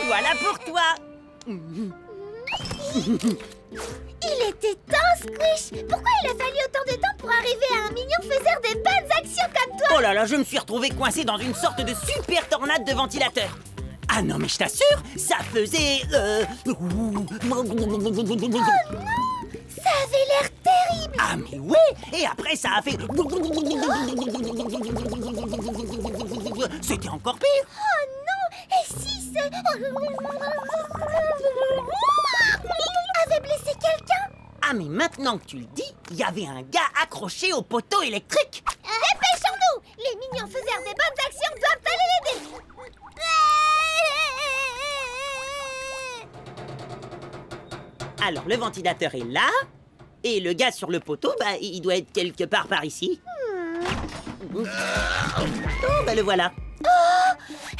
Voilà pour toi. Il était temps, Squish. Pourquoi il a fallu autant de temps pour arriver à un mignon faiseur de bonnes actions comme toi? Oh là là, je me suis retrouvé coincé dans une sorte de super tornade de ventilateur. Ah non, mais je t'assure, ça faisait... Oh non! Ça avait l'air terrible! Ah mais ouais! Et après, ça a fait... C'était encore pire! Oh non! Et si ce... avait blessé quelqu'un? Ah mais maintenant que tu le dis, il y avait un gars accroché au poteau électrique! Dépêchons-nous! Les mignons faiseurs des bonnes actions doivent aller l'aider! Alors, le ventilateur est là, et le gars sur le poteau, bah, il doit être quelque part par ici. Oh, bah le voilà. Oh!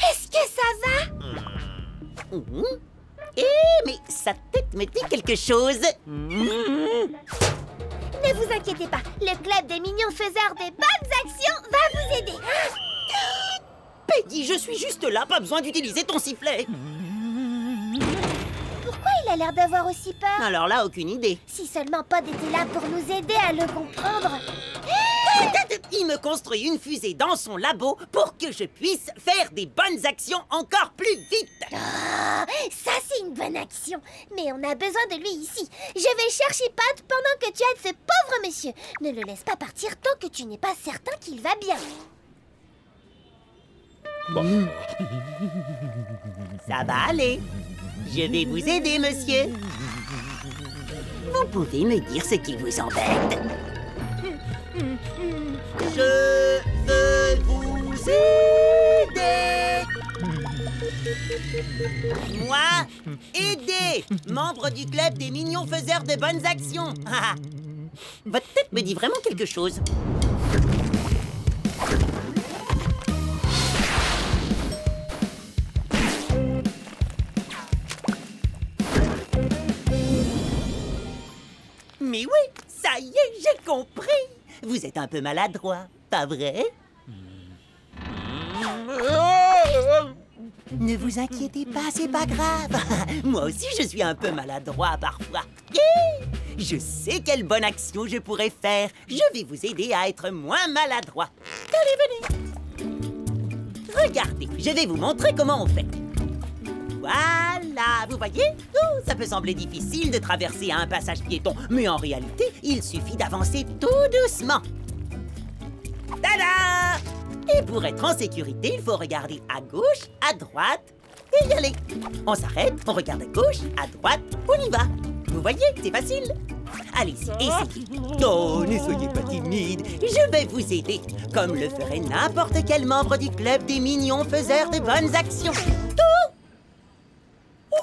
Est-ce que ça va? Mais sa tête me dit quelque chose. Ne vous inquiétez pas, le club des mignons faiseurs des bonnes actions va vous aider. Peggy, je suis juste là, pas besoin d'utiliser ton sifflet. Pourquoi il a l'air d'avoir aussi peur? Alors là, aucune idée. Si seulement Pod était là pour nous aider à le comprendre. Il me construit une fusée dans son labo pour que je puisse faire des bonnes actions encore plus vite. Oh, ça, c'est une bonne action. Mais on a besoin de lui ici. Je vais chercher Pod pendant que tu aides ce pauvre monsieur. Ne le laisse pas partir tant que tu n'es pas certain qu'il va bien. Ça va aller. Je vais vous aider, monsieur. Vous pouvez me dire ce qui vous embête? Je veux vous aider. Moi, Aidé, membre du club des mignons faiseurs de bonnes actions. Votre tête me dit vraiment quelque chose. Mais oui, ça y est, j'ai compris. Vous êtes un peu maladroit, pas vrai? Ne vous inquiétez pas, c'est pas grave. Moi aussi, je suis un peu maladroit parfois. Je sais quelle bonne action je pourrais faire. Je vais vous aider à être moins maladroit. Allez, venez. Regardez, je vais vous montrer comment on fait. Voilà, vous voyez? Oh, ça peut sembler difficile de traverser un passage piéton, mais en réalité, il suffit d'avancer tout doucement. Tada! Et pour être en sécurité, il faut regarder à gauche, à droite et y aller. On s'arrête, on regarde à gauche, à droite, on y va. Vous voyez, c'est facile. Allez-y, essayez. Oh, ne soyez pas timide, je vais vous aider, comme le ferait n'importe quel membre du club des mignons faiseurs de bonnes actions.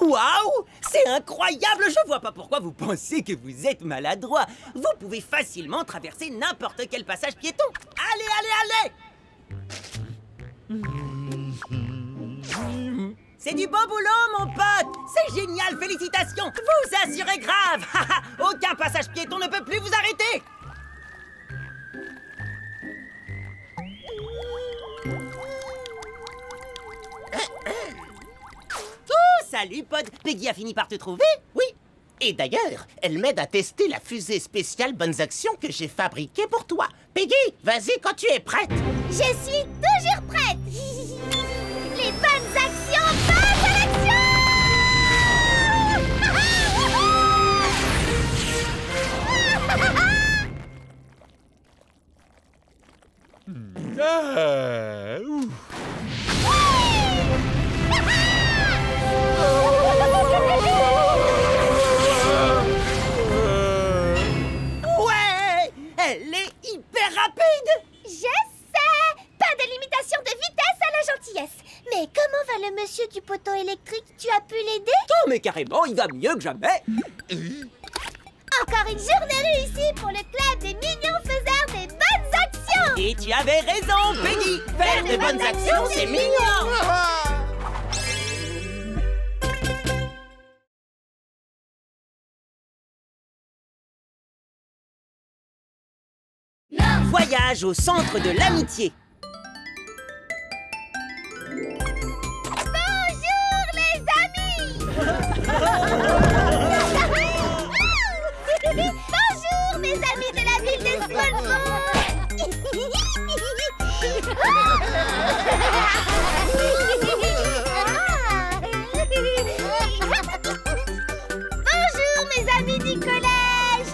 Waouh! C'est incroyable! Je vois pas pourquoi vous pensez que vous êtes maladroit. Vous pouvez facilement traverser n'importe quel passage piéton. Allez, allez, allez! C'est du bon boulot, mon pote! C'est génial, félicitations! Vous assurez grave! Aucun passage piéton ne peut plus vous arrêter! Oh, salut, Pod! Peggy a fini par te trouver? Oui. Et d'ailleurs, elle m'aide à tester la fusée spéciale Bonnes Actions que j'ai fabriquée pour toi. Peggy, vas-y quand tu es prête. Je suis toujours prête. Les bonnes actions passent à l'action. Ouais! Elle est hyper rapide! Je sais! Pas de limitation de vitesse à la gentillesse. Mais comment va le monsieur du poteau électrique? Tu as pu l'aider? Oh, mais carrément, il va mieux que jamais! Encore une journée réussie pour le club des mignons faiseurs des bonnes actions! Et tu avais raison, Peggy! Faire de bonnes actions, c'est mignon! Voyage au centre de l'amitié. Bonjour les amis! Bonjour mes amis de la ville de Smallpond! Bonjour mes amis du collège!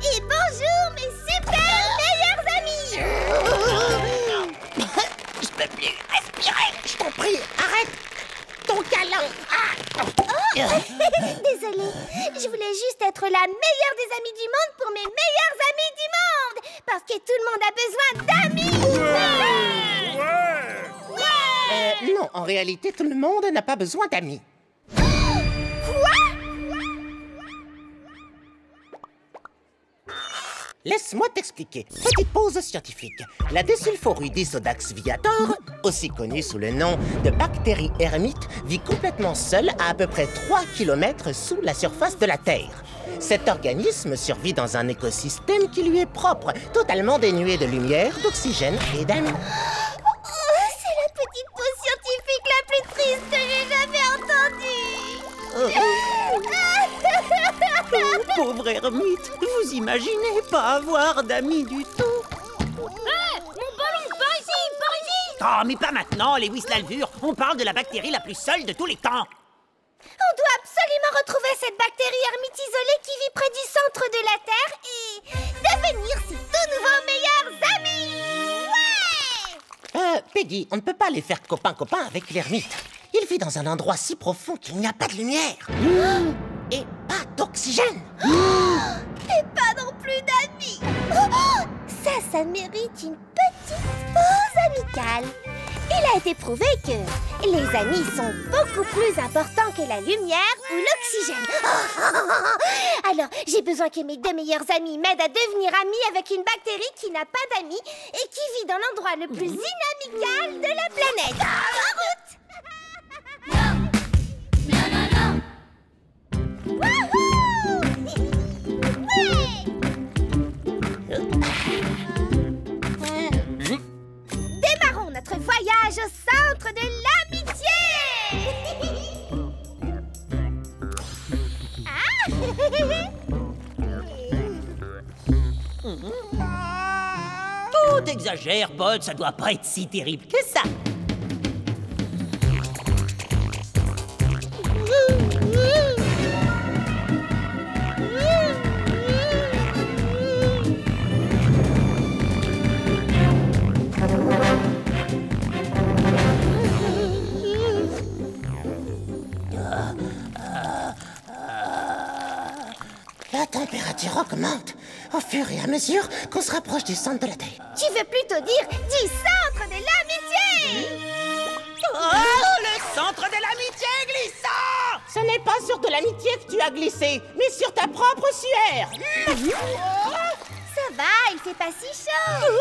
Et bonjour mes super meilleurs amis! Je peux plus respirer. Je t'en prie, arrête ton câlin. Désolée, je voulais juste être la meilleure des amies du monde pour mes meilleurs amis du monde! Parce que tout le monde a besoin d'amis! Non, en réalité, tout le monde n'a pas besoin d'amis. Laisse-moi t'expliquer. Petite pause scientifique. La Desulforudis viator, aussi connue sous le nom de bactérie ermite, vit complètement seule à peu près 3 km sous la surface de la Terre. Cet organisme survit dans un écosystème qui lui est propre, totalement dénué de lumière, d'oxygène et d'amis. C'est la petite pause scientifique la plus triste que j'ai jamais entendue! Pauvre ermite, vous imaginez pas avoir d'amis du tout? Mon ballon, par ici, par ici! Oh, mais pas maintenant, Lewis l'Alvure. On parle de la bactérie la plus seule de tous les temps. On doit absolument retrouver cette bactérie ermite isolée qui vit près du centre de la Terre et devenir ses tout nouveaux meilleurs amis! Ouais! Peggy, on ne peut pas les faire copain-copain avec l'ermite. Il vit dans un endroit si profond qu'il n'y a pas de lumière. Et pas d'oxygène. ça mérite une petite pause amicale. Il a été prouvé que les amis sont beaucoup plus importants que la lumière ou l'oxygène. Alors, j'ai besoin que mes 2 meilleurs amis m'aident à devenir amis avec une bactérie qui n'a pas d'amis et qui vit dans l'endroit le plus inamical de la planète. En route! Wouhou! Ouais! Démarrons notre voyage au centre de l'amitié! Tout exagère, pote, ça doit pas être si terrible que ça. La température augmente au fur et à mesure qu'on se rapproche du centre de la Terre. Tu veux plutôt dire du centre de l'amitié! Oh, le centre de l'amitié glissant! Ce n'est pas sur de l'amitié que tu as glissé, mais sur ta propre sueur. Ça va, il fait pas si chaud!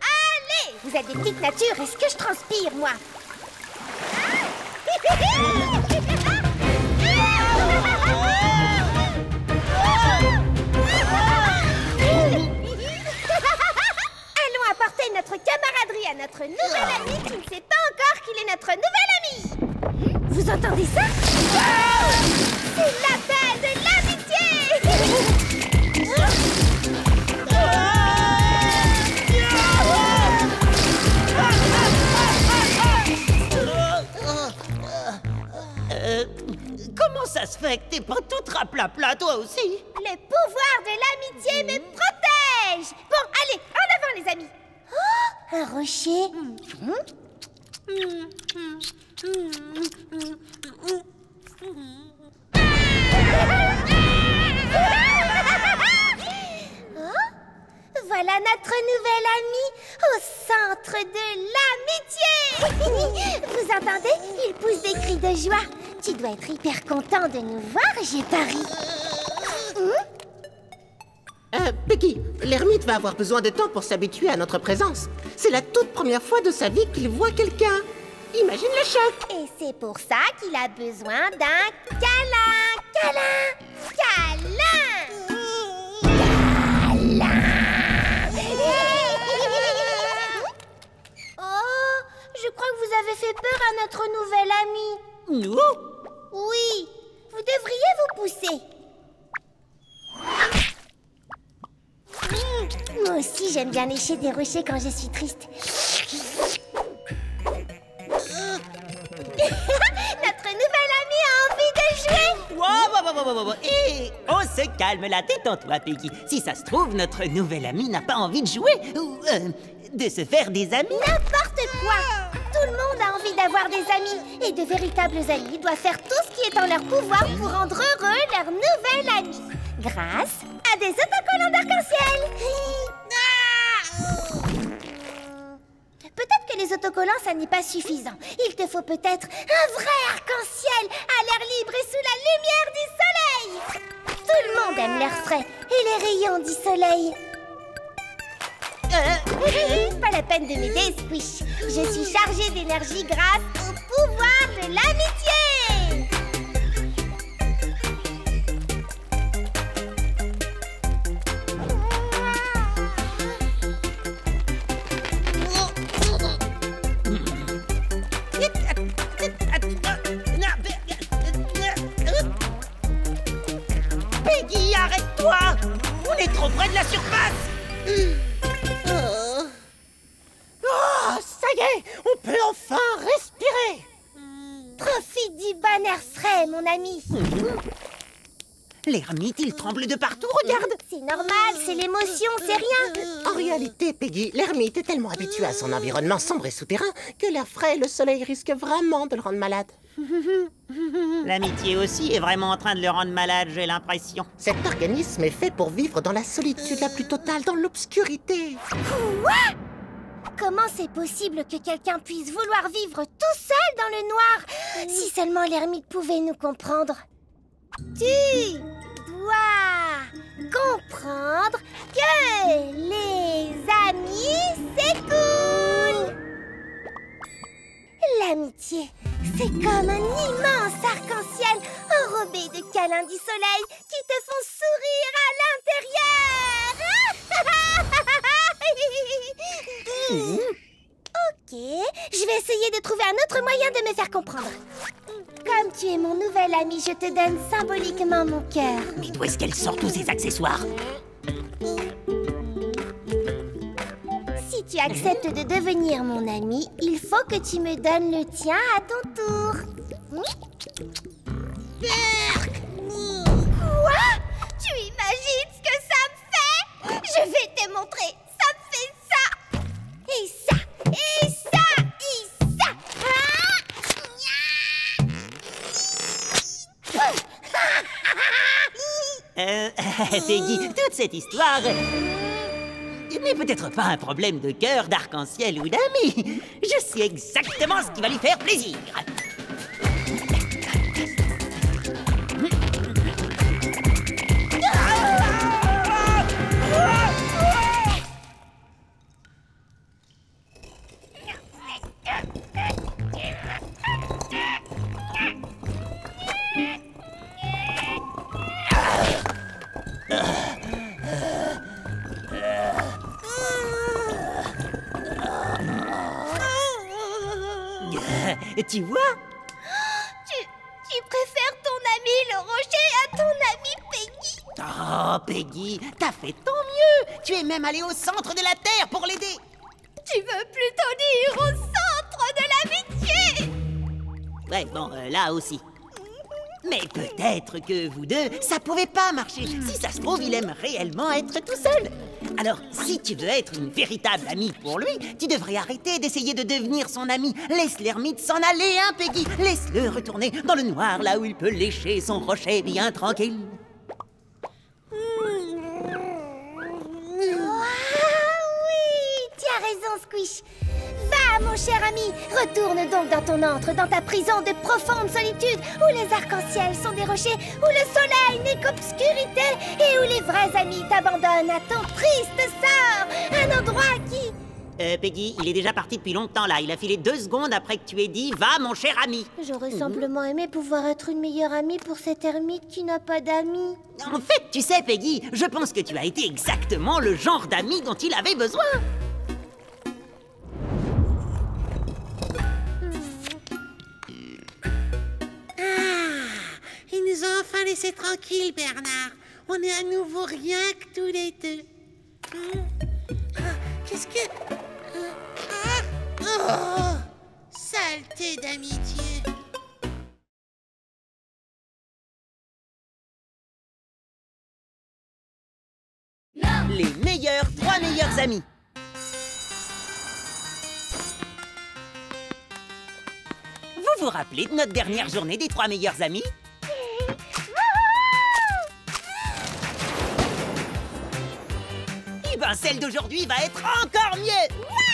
Allez! Vous êtes des petites natures, est-ce que je transpire, moi? Allons apporter notre camaraderie à notre nouvel ami qui ne sait pas encore qu'il est notre nouvel ami. Vous entendez ça? C'est l'appel de l'amitié! Comment ça se fait que t'es pas toute raplapla, toi aussi? Le pouvoir de l'amitié me protège! Bon, allez, en avant les amis! Oh, un rocher! Oh, voilà notre nouvel ami au centre de l'amitié! Vous entendez? Il pousse des cris de joie. Tu dois être hyper content de nous voir, j'ai pari. Peggy, l'ermite va avoir besoin de temps pour s'habituer à notre présence. C'est la toute première fois de sa vie qu'il voit quelqu'un. Imagine le choc. Et c'est pour ça qu'il a besoin d'un câlin. Câlin! Câlin! Oh, je crois que vous avez fait peur à notre nouvel ami. Nous? Oui, vous devriez vous pousser. Moi aussi, j'aime bien lécher des rochers quand je suis triste. Notre nouvel ami a envie de jouer. Wow. Et on se calme la tête en toi, Peggy. Si ça se trouve, notre nouvel ami n'a pas envie de jouer ou de se faire des amis. N'importe quoi. Tout le monde a envie d'avoir des amis. Et de véritables amis doivent faire tout ce qui est en leur pouvoir pour rendre heureux leur nouvel ami. Grâce à des autocollants d'arc-en-ciel. Peut-être que les autocollants, ça n'est pas suffisant. Il te faut peut-être un vrai arc-en-ciel à l'air libre et sous la lumière du soleil. Tout le monde aime l'air frais et les rayons du soleil. Pas la peine de m'aider, Squish. Je suis chargée d'énergie grâce au pouvoir de l'amitié. Peggy, arrête-toi! On est trop près de la surface! Oh, ça y est, on peut enfin respirer. Profite du bon air frais, mon ami. L'ermite, il tremble de partout, regarde! C'est normal, c'est l'émotion, c'est rien. En réalité, Peggy, l'ermite est tellement habitué à son environnement sombre et souterrain que l'air frais et le soleil risquent vraiment de le rendre malade. L'amitié aussi est vraiment en train de le rendre malade, j'ai l'impression. Cet organisme est fait pour vivre dans la solitude la plus totale, dans l'obscurité. Quoi? Comment c'est possible que quelqu'un puisse vouloir vivre tout seul dans le noir? Si seulement l'ermite pouvait nous comprendre. Tu dois comprendre que les amis, c'est cool. L'amitié, c'est comme un immense arc-en-ciel enrobé de câlins du soleil qui te font sourire à l'intérieur. Ok, je vais essayer de trouver un autre moyen de me faire comprendre. Comme tu es mon nouvel ami, je te donne symboliquement mon cœur. Mais d'où est-ce qu'elle sort tous ces accessoires? Si tu acceptes de devenir mon ami, il faut que tu me donnes le tien à ton tour. Quoi? Tu imagines ce que ça me fait? Je vais te montrer. Ça me fait ça. Et ça. Et ça. Et ça. Peggy, toute cette histoire n'est peut-être pas un problème de cœur, d'arc-en-ciel ou d'amis. Je sais exactement ce qui va lui faire plaisir. Tu vois? Tu préfères ton ami le rocher à ton ami Peggy? Oh, Peggy, t'as fait tant mieux. Tu es même allée au centre de la Terre pour l'aider. Tu veux plutôt dire au centre de l'amitié? Ouais, bon, là aussi. Mais peut-être que vous deux, ça pouvait pas marcher. Si ça se trouve, il aime réellement être tout seul. Alors, si tu veux être une véritable amie pour lui, tu devrais arrêter d'essayer de devenir son ami. Laisse l'ermite s'en aller, hein, Peggy? Laisse-le retourner dans le noir, là où il peut lécher son rocher bien tranquille. Oui, tu as raison, Squish. Va, mon cher ami, retourne donc dans ton antre, dans ta prison de profonde solitude, où les arcs-en-ciel sont des rochers, où le soleil n'est qu'obscurité, et où les vrais amis t'abandonnent à ton triste sort. Un endroit qui... Peggy, il est déjà parti depuis longtemps, là. Il a filé 2 secondes après que tu aies dit « Va, mon cher ami ». J'aurais simplement aimé pouvoir être une meilleure amie pour cet ermite qui n'a pas d'amis. En fait, tu sais, Peggy, je pense que tu as été exactement le genre d'ami dont il avait besoin. Il nous a enfin laissé tranquilles, Bernard. On est à nouveau rien que tous les deux. Qu'est-ce que... Oh, saleté d'amitié. Les meilleurs 3 meilleurs amis. Vous vous rappelez de notre dernière journée des 3 meilleurs amis? Eh ben, celle d'aujourd'hui va être encore mieux. Ouais!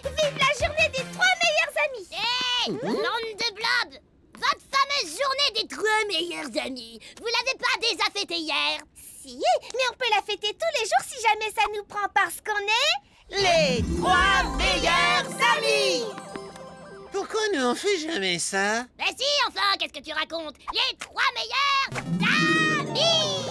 Vive la journée des 3 meilleurs amis! Hé, bande de blobs! Votre fameuse journée des 3 meilleurs amis, vous l'avez pas déjà fêtée hier? Si, mais on peut la fêter tous les jours si jamais ça nous prend parce qu'on est... Les 3 meilleurs amis. Pourquoi nous on fait jamais ça? Ben si, enfin, qu'est-ce que tu racontes? Les 3 meilleurs amis!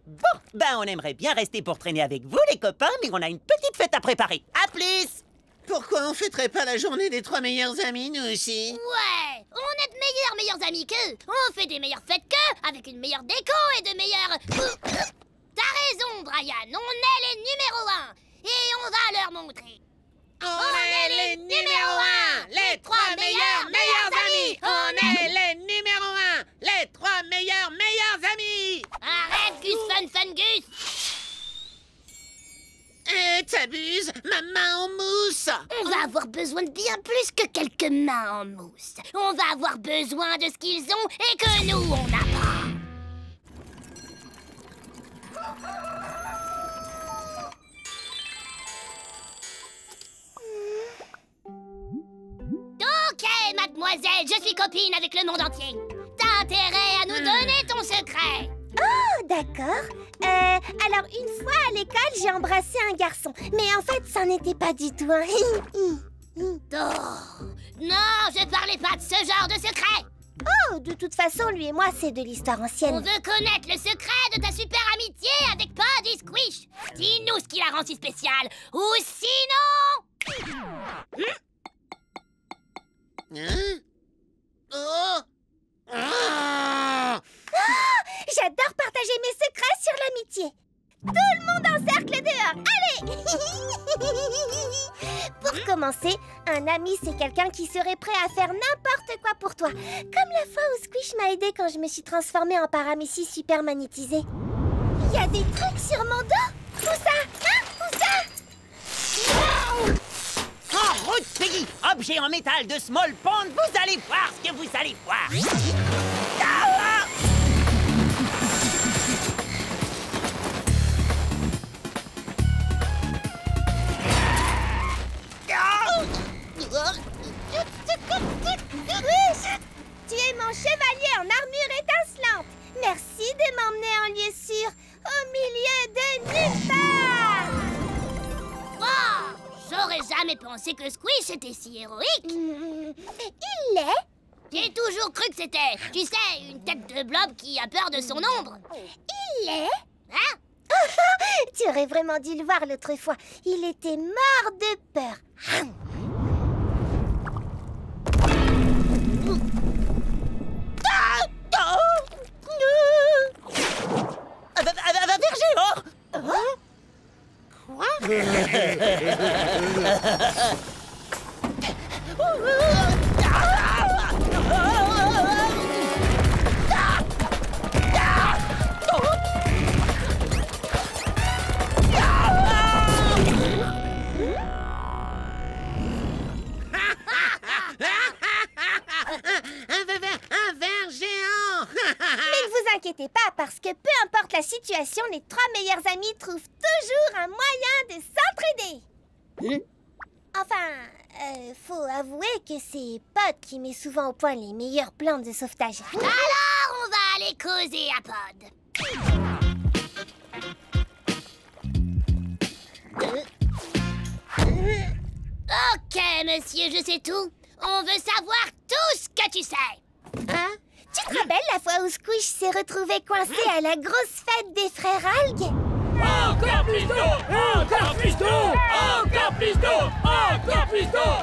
Bon, ben on aimerait bien rester pour traîner avec vous, les copains, mais on a une petite fête à préparer. À plus! Pourquoi on fêterait pas la journée des 3 meilleurs amis, nous aussi? Ouais, on est de meilleurs amis qu'eux. On fait des meilleures fêtes qu'eux, avec une meilleure déco et de meilleurs... T'as raison, Brian, on est les numéros 1. Et on va leur montrer. On est les numéros 1, les 3 meilleurs amis. On est les numéros 1, les 3 meilleurs amis. Arrête, Gus Fun Gus. t'abuses, ma main en mousse. On va avoir besoin de bien plus que quelques mains en mousse. On va avoir besoin de ce qu'ils ont et que nous, on n'a pas. Ok, mademoiselle, je suis copine avec le monde entier. T'as intérêt à nous donner ton secret. Oh, d'accord. Alors, une fois à l'école, j'ai embrassé un garçon. Mais en fait, ça n'était pas du tout un... Oh, non, je parlais pas de ce genre de secret. Oh, de toute façon, lui et moi, c'est de l'histoire On ancienne. veut connaître le secret de ta super amitié avec Pod et Squish. Dis-nous ce qui la rend si spéciale. Ou sinon... Oh. J'adore partager mes secrets sur l'amitié. Tout le monde en cercle dehors. Allez. Pour commencer, un ami, c'est quelqu'un qui serait prêt à faire n'importe quoi pour toi. Comme la fois où Squish m'a aidé quand je me suis transformée en paramécie super magnétisée. Il y a des trucs sur mon dos. Où ça? Hein? Où ça? En route, Peggy! Objet en métal de Small Pond, vous allez voir ce que vous allez voir! Ah! Tu es mon chevalier en armure étincelante. Merci de m'emmener en lieu sûr, au milieu de nulle part. Oh, j'aurais jamais pensé que Squish était si héroïque. Il l'est. J'ai toujours cru que c'était, tu sais, une tête de blob qui a peur de son ombre. Il l'est. Hein? Tu aurais vraiment dû le voir l'autre fois. Il était mort de peur. Vergéo! Quoi? Un ver géant. Mais ne vous inquiétez pas, parce que peu importe la situation, les trois meilleurs amis trouvent toujours un moyen de s'entraider. Enfin, faut avouer que c'est Pod qui met souvent au point les meilleurs plans de sauvetage. Alors, on va aller causer à Pod. Ok, monsieur, je sais tout. On veut savoir tout ce que tu sais. Hein? Tu te rappelles la fois où Squish s'est retrouvé coincé à la grosse fête des frères Algues? Encore plus d'eau! Encore plus d'eau! Encore plus d'eau! Encore plus d'eau!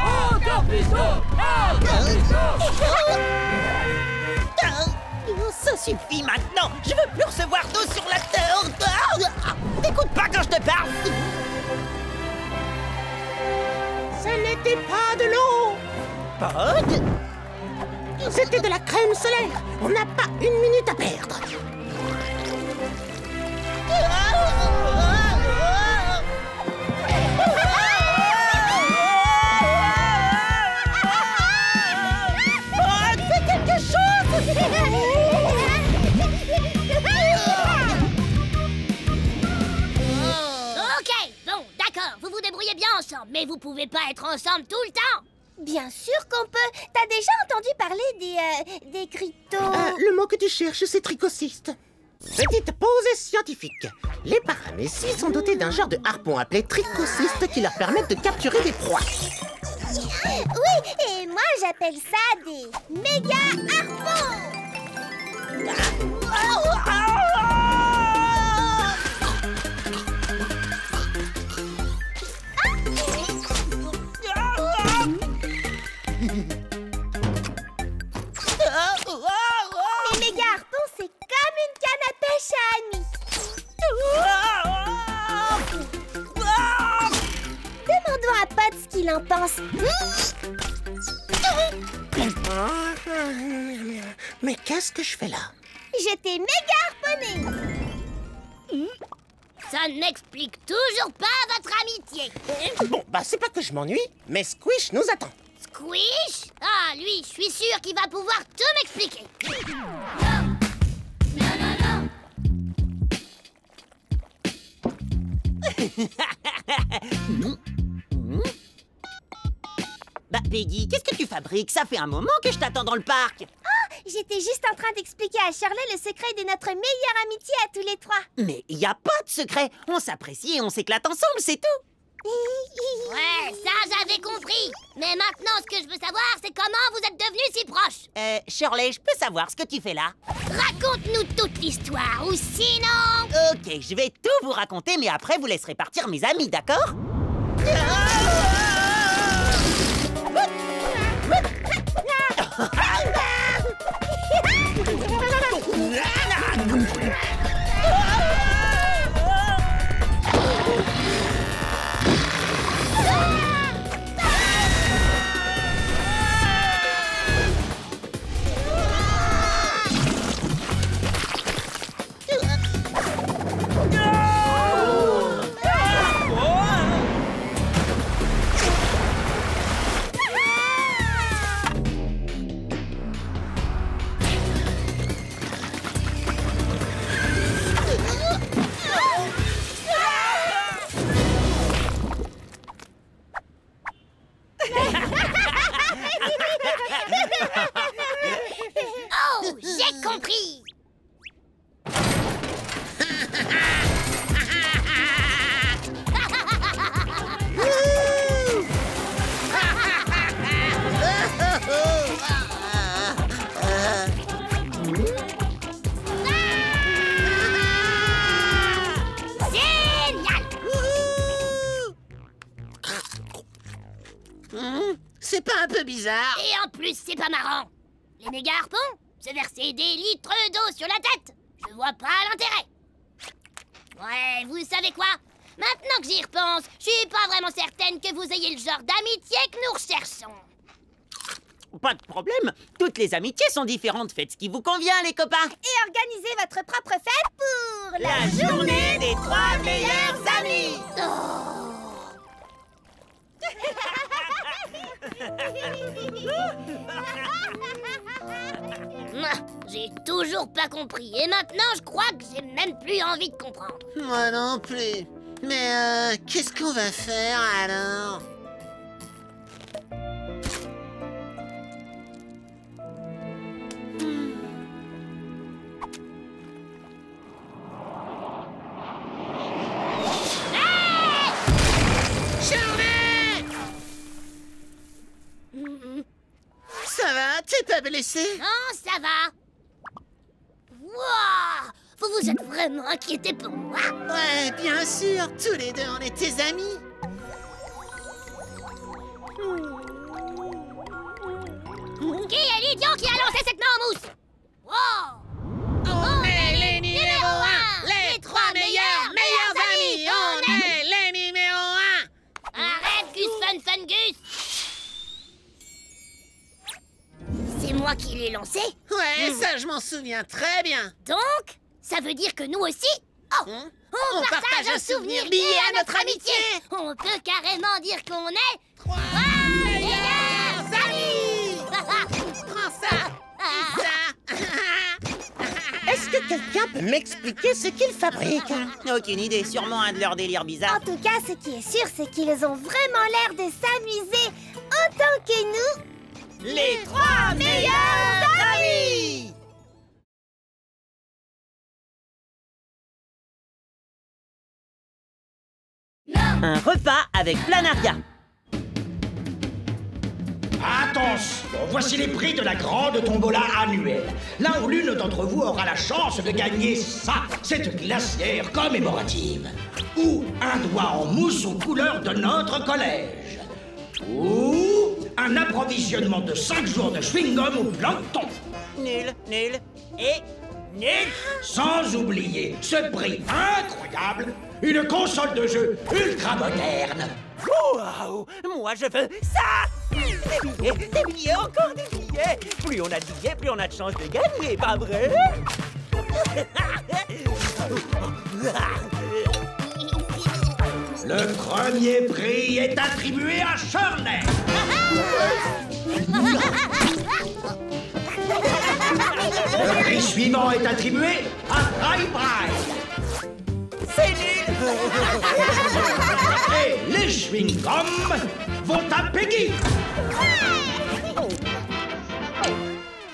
Encore plus d'eau! Encore plus d'eau! Ça suffit maintenant! Je veux plus recevoir d'eau sur la terre! T'écoutes pas quand je te parle! Ce n'était pas de l'eau! Pod? C'était de la crème solaire! On n'a pas une minute à perdre! Pod, fais quelque chose! Ok, bon, d'accord, vous vous débrouillez bien ensemble, mais vous pouvez pas être ensemble tout le temps. Bien sûr qu'on peut. T'as déjà entendu parler des cryptos... Le mot que tu cherches, c'est tricociste. Petite pause scientifique. Les paramécies sont dotés d'un genre de harpon appelé tricociste qui leur permettent de capturer des proies. Oui, et moi j'appelle ça des méga harpons. Les méga harpons, c'est comme une canne à pêche à amis. Demandons à Pod ce qu'il en pense. Mais qu'est-ce que je fais là? Je t'ai méga harponné. Ça ne m'explique toujours pas votre amitié. Bon, bah c'est pas que je m'ennuie, mais Squish nous attend. Squish? Ah, lui, je suis sûre qu'il va pouvoir tout m'expliquer. Bah, Peggy, qu'est-ce que tu fabriques? Ça fait un moment que je t'attends dans le parc. J'étais juste en train d'expliquer à Shirley le secret de notre meilleure amitié à tous les trois. Mais il n'y a pas de secret. On s'apprécie et on s'éclate ensemble, c'est tout. Ouais, ça j'avais compris. Mais maintenant, ce que je veux savoir, c'est comment vous êtes devenus si proches. Shirley, je peux savoir ce que tu fais là? Raconte-nous toute l'histoire, ou sinon... Ok, je vais tout vous raconter, mais après vous laisserez partir mes amis, d'accord? Oh, j'ai compris. C'est pas un peu bizarre? Et en plus, c'est pas marrant. Les méga harpons, se verser des litres d'eau sur la tête. Je vois pas l'intérêt. Ouais, vous savez quoi? Maintenant que j'y repense, je suis pas vraiment certaine que vous ayez le genre d'amitié que nous recherchons. Pas de problème. Toutes les amitiés sont différentes. Faites ce qui vous convient, les copains. Et organisez votre propre fête pour la journée des 3 meilleurs amis. J'ai toujours pas compris. Et maintenant, je crois que j'ai même plus envie de comprendre. Moi non plus. Mais qu'est-ce qu'on va faire alors? Ça va? T'es pas blessé? Non, ça va. Wouah! Vous vous êtes vraiment inquiété pour moi? Ouais, bien sûr. Tous les deux, on est tes amis. Qui est l'idiot qui a lancé cette main en mousse? Wow! On est les numéros 1, les 3 meilleurs amis. On est les numéros 1. Arrête, Gus Fun Gus! C'est moi qui l'ai lancé? Ouais, ça je m'en souviens très bien. Donc, ça veut dire que nous aussi... Oh! On partage un souvenir lié à notre amitié! On peut carrément dire qu'on est... 3 meilleurs amis! Prends ça! Est-ce que quelqu'un peut m'expliquer ce qu'ils fabriquent? Aucune idée, sûrement un de leurs délires bizarres. En tout cas, ce qui est sûr, c'est qu'ils ont vraiment l'air de s'amuser autant que nous. Les 3 meilleurs amis! Un repas avec Planaria. Attention, voici les prix de la grande tombola annuelle. L'un ou l'une d'entre vous aura la chance de gagner ça, cette glacière commémorative. Ou un doigt en mousse aux couleurs de notre collège. Ou un approvisionnement de 5 jours de chewing-gum au plancton. Nul, nul et nul. Sans oublier ce prix incroyable, une console de jeu ultra moderne. Waouh! Moi je veux ça! Des billets, encore des billets! Plus on a de billets, plus on a de chances de gagner, pas vrai? Le premier prix est attribué à Shirley. Le prix suivant est attribué à Bri. C'est nul. Et les chewing-gums vont à Peggy.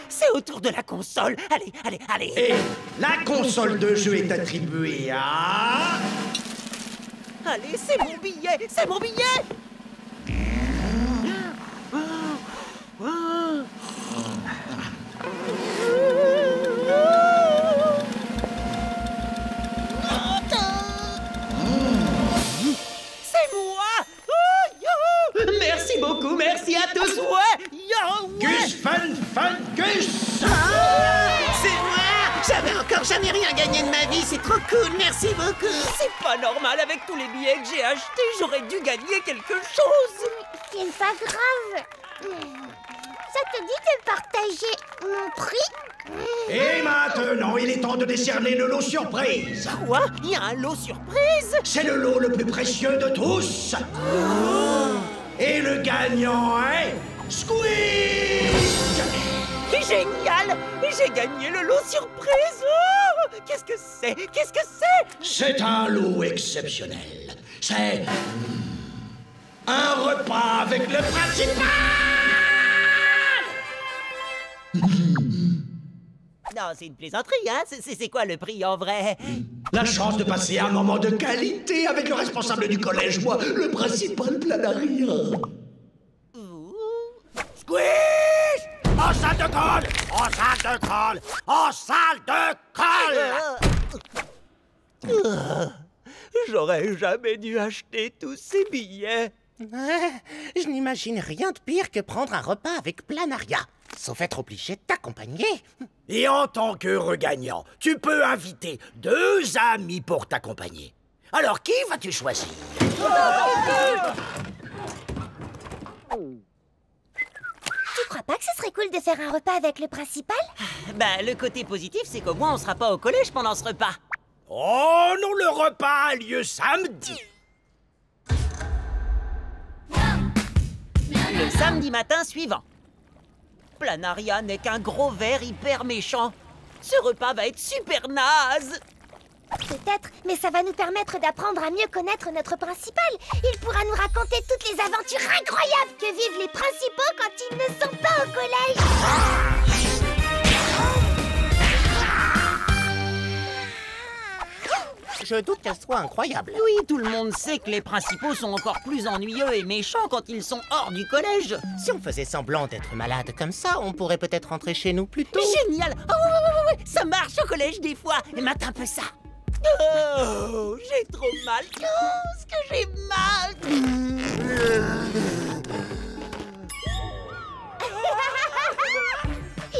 C'est au tour de la console. Allez, allez, allez. Et la console de jeu est attribuée à... Allez, c'est mon billet. C'est mon billet. Merci beaucoup, merci à tous. Ouais, Gus Gus. C'est moi! J'avais encore jamais rien gagné de ma vie, c'est trop cool, merci beaucoup! C'est pas normal, avec tous les billets que j'ai achetés, j'aurais dû gagner quelque chose. C'est pas grave. Ça te dit de partager mon prix? Et maintenant, il est temps de décerner le lot surprise. Quoi? Il y a un lot surprise? C'est le lot le plus précieux de tous. Et le gagnant est... Squeak! Génial! J'ai gagné le lot surprise! Oh, qu'est-ce que c'est? Qu'est-ce que c'est? C'est un lot exceptionnel. C'est... un repas avec le principal! Non, c'est une plaisanterie, hein? C'est quoi le prix en vrai? La chance de passer un moment de qualité avec le responsable du collège, moi, le principal planarien. Squish! En salle de colle! En salle de colle! En salle de colle! J'aurais jamais dû acheter tous ces billets. Je n'imagine rien de pire que prendre un repas avec Planaria, sauf être obligé de t'accompagner. Et en tant qu'heureux gagnant, tu peux inviter 2 amis pour t'accompagner. Alors, qui vas-tu choisir? Tu crois pas que ce serait cool de faire un repas avec le principal? Bah, le côté positif, c'est qu'au moins on sera pas au collège pendant ce repas. Oh non, le repas a lieu samedi. Le samedi matin suivant. Planaria n'est qu'un gros ver hyper méchant. Ce repas va être super naze. Peut-être, mais ça va nous permettre d'apprendre à mieux connaître notre principal. Il pourra nous raconter toutes les aventures incroyables que vivent les principaux quand ils ne sont pas au collège. Je doute qu'elle soit incroyable. Oui, tout le monde sait que les principaux sont encore plus ennuyeux et méchants quand ils sont hors du collège. Si on faisait semblant d'être malade comme ça, on pourrait peut-être rentrer chez nous plus tôt. Génial! Oh, ouais, ça marche au collège des fois. Et mate un peu ça. Oh, j'ai trop mal. Oh, ce que j'ai mal.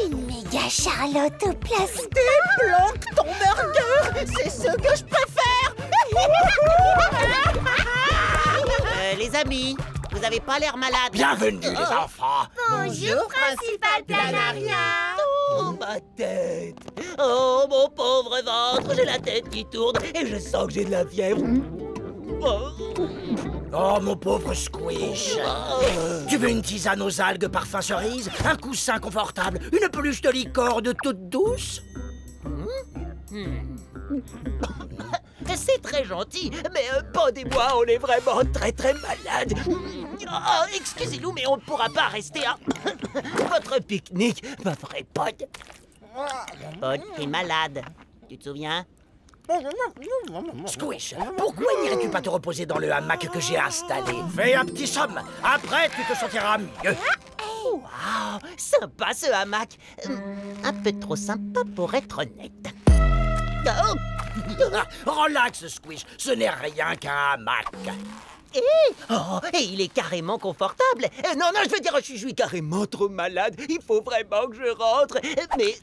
Une méga Charlotte au plastique. Débloque ton burger. C'est ce que je préfère. Les amis, vous avez pas l'air malade. Bienvenue les enfants. Bonjour, principal Planaria. Oh, ma tête. Oh, mon pauvre ventre, j'ai la tête qui tourne et je sens que j'ai de la fièvre. Oh, mon pauvre Squish. Tu veux une tisane aux algues parfum cerise? Un coussin confortable? Une peluche de licorne toute douce? C'est très gentil, mais Pod et moi, on est vraiment très malades. Oh, excusez-nous, mais on ne pourra pas rester à votre pique-nique, pas vrai, Pod? Pod est malade, tu te souviens? Squish, pourquoi n'irais-tu pas te reposer dans le hamac que j'ai installé? Fais un petit somme, après tu te sentiras mieux. Waouh, sympa ce hamac. Un peu trop sympa pour être honnête. Relax, Squish, ce n'est rien qu'un hamac. Et il est carrément confortable. Non, je veux dire, je suis carrément trop malade. Il faut vraiment que je rentre. Mais...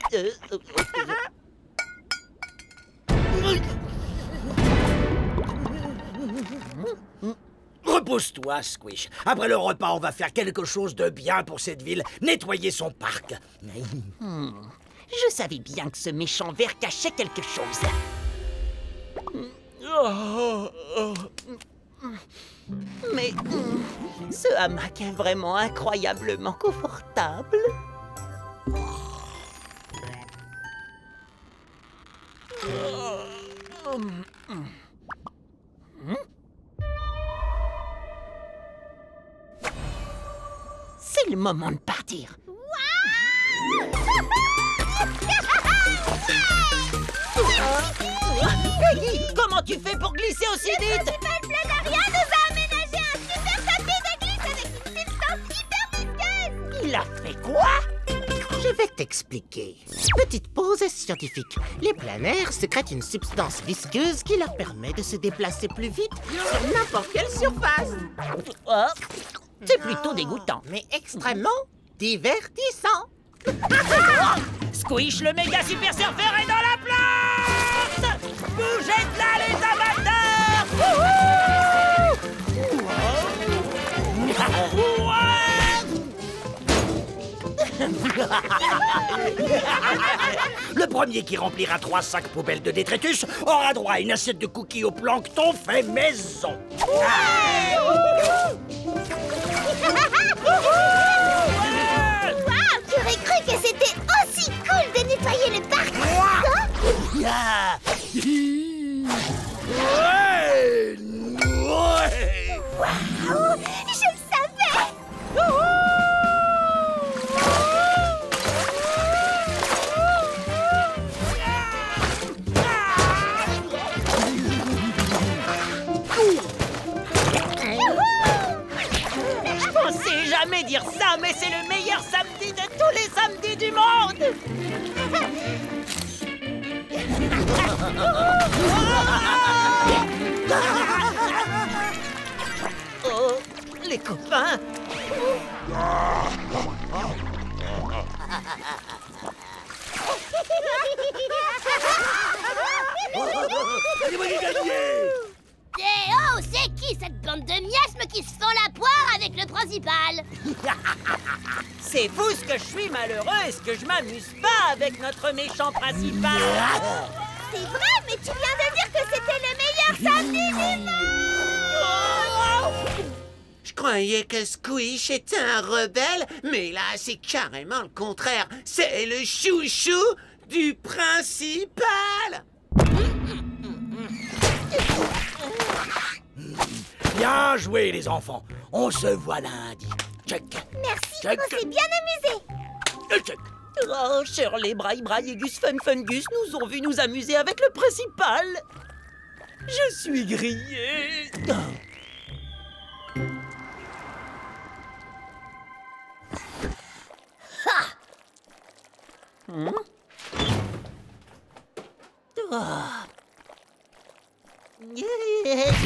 Repose-toi, Squish. Après le repas, on va faire quelque chose de bien pour cette ville. Nettoyer son parc. Je savais bien que ce méchant ver cachait quelque chose. Mais ce hamac est vraiment incroyablement confortable. C'est le moment de partir. Peggy, comment tu fais pour glisser aussi vite? Le principal Planaria nous a aménagé un super tapis de glisse avec une substance hyper visqueuse. Il a fait quoi? Je vais t'expliquer. Petite pause scientifique. Les planaires sécrètent une substance visqueuse qui leur permet de se déplacer plus vite sur n'importe quelle surface. Oh, c'est plutôt dégoûtant. Mais extrêmement divertissant. Squish, le méga super surfeur est dans la place! Bougez de là, les amateurs! Le premier qui remplira 3 sacs poubelles de détritus aura droit à une assiette de cookies au plancton fait maison. Waouh, tu aurais cru que c'était aussi cool de nettoyer le parc. Waouh, je le savais. Je pensais jamais dire ça, mais c'est le meilleur samedi de tous les samedis du monde! Oh, les copains! Eh oh, c'est qui cette bande de miasmes qui se fend la poire avec le principal? C'est fou ce que je suis malheureux et ce que je m'amuse pas avec notre méchant principal! C'est vrai, mais tu viens de dire que c'était le meilleur samedi du monde. Je croyais que Squish était un rebelle, mais là, c'est carrément le contraire. C'est le chouchou du principal. Bien joué, les enfants. On se voit lundi. Check. Merci, Check. on s'est bien amusé. Check. Oh, Shirley, Braille, Braille et Gus Fun Fun Gus nous ont vu nous amuser avec le principal. Je suis grillé.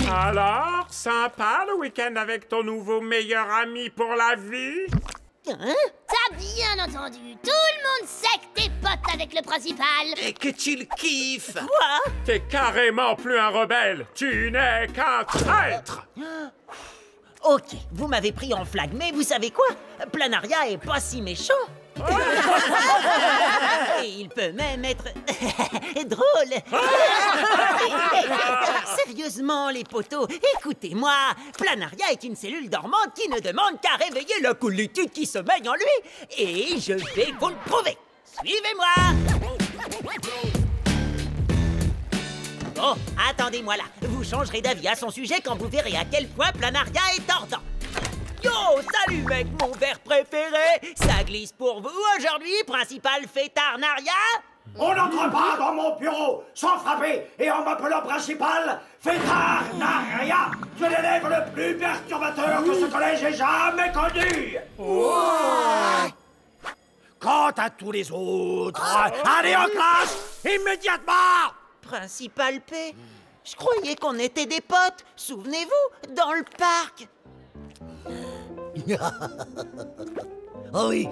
Alors, sympa le week-end avec ton nouveau meilleur ami pour la vie? Hein? T'as bien entendu, tout le monde sait que t'es pote avec le principal. Et que tu le kiffes. Quoi? T'es carrément plus un rebelle. Tu n'es qu'un traître. Ok, vous m'avez pris en flag, mais vous savez quoi? Planaria est pas si méchant. Et il peut même être drôle. Sérieusement, les potos, écoutez-moi. Planaria est une cellule dormante qui ne demande qu'à réveiller la coolitude qui sommeille en lui. Et je vais vous le prouver. Suivez-moi. Bon, attendez-moi là. Vous changerez d'avis à son sujet quand vous verrez à quel point Planaria est tordant. Yo, salut mec, mon verre préféré. Ça glisse pour vous aujourd'hui, principal Fêtarnaria? On n'entre pas dans mon bureau sans frapper et en m'appelant principal Fêtarnaria. Tu es l'élève le plus perturbateur que ce collège ait jamais connu. Quant à tous les autres, allez en classe immédiatement. Principal P, je croyais qu'on était des potes, souvenez-vous, dans le parc. Oh oui.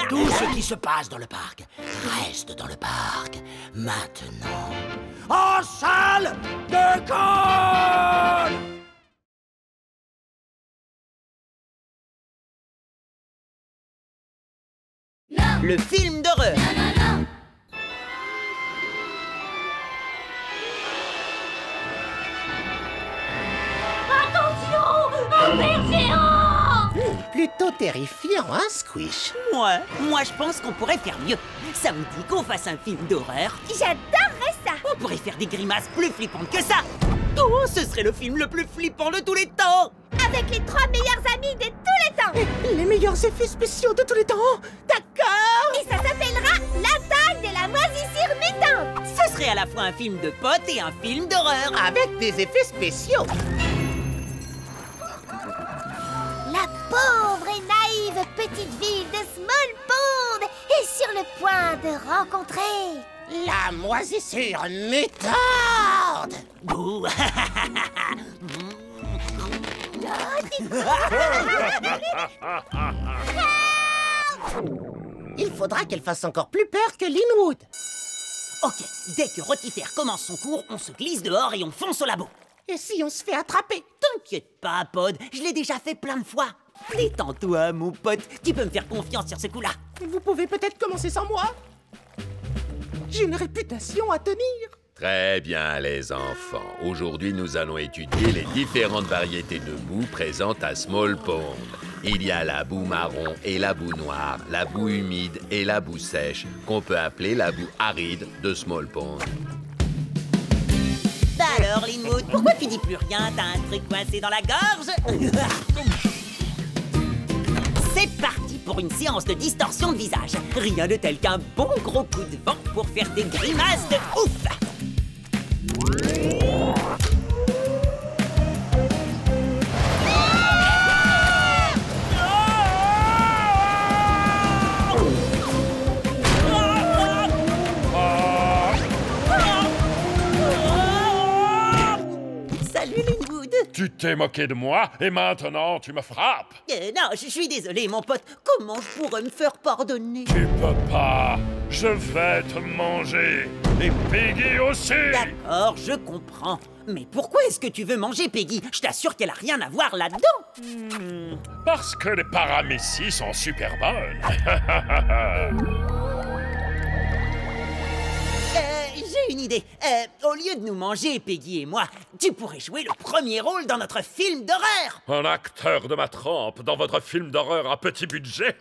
Tout ce qui se passe dans le parc reste dans le parc. Maintenant, en salle de colle. le film d'horreur. Attention, un ver géant! Plutôt terrifiant, hein, Squish? Moi je pense qu'on pourrait faire mieux. Ça vous dit qu'on fasse un film d'horreur? J'adorerais ça. On pourrait faire des grimaces plus flippantes que ça. Oh, ce serait le film le plus flippant de tous les temps. Avec les 3 meilleurs amis de tous les temps. Les meilleurs effets spéciaux de tous les temps. D'accord. Et ça s'appellera l'attaque de la moisissure mutante. Ce serait à la fois un film de potes et un film d'horreur. Avec des effets spéciaux. La pauvre et naïve petite ville de Small Pond est sur le point de rencontrer... La moisissure mutante. Bouh. Il faudra qu'elle fasse encore plus peur que Linwood. Ok, dès que Rotifer commence son cours, on se glisse dehors et on fonce au labo. Et si on se fait attraper? T'inquiète pas, Pod, je l'ai déjà fait plein de fois. Détends-toi, mon pote, tu peux me faire confiance sur ce coup-là. Vous pouvez peut-être commencer sans moi? J'ai une réputation à tenir. Très bien, les enfants. Aujourd'hui, nous allons étudier les différentes variétés de boue présentes à Small Pond. Il y a la boue marron et la boue noire, la boue humide et la boue sèche, qu'on peut appeler la boue aride de Small Pond. Bah alors, Linwood, pourquoi tu dis plus rien? T'as un truc coincé dans la gorge? C'est parti pour une séance de distorsion de visage. Rien de tel qu'un bon gros coup de vent pour faire des grimaces de ouf. Salut, Linwood. Tu t'es moqué de moi et maintenant tu me frappes. Non, je suis désolé, mon pote. Comment je pourrais me faire pardonner? Tu peux pas. Je vais te manger. Et Peggy aussi. D'accord, je comprends. Mais pourquoi est-ce que tu veux manger Peggy? Je t'assure qu'elle a rien à voir là-dedans. Parce que les paramécies sont super bonnes. J'ai une idée. Au lieu de nous manger, Peggy et moi, tu pourrais jouer le premier rôle dans notre film d'horreur. Un acteur de ma trempe dans votre film d'horreur à petit budget.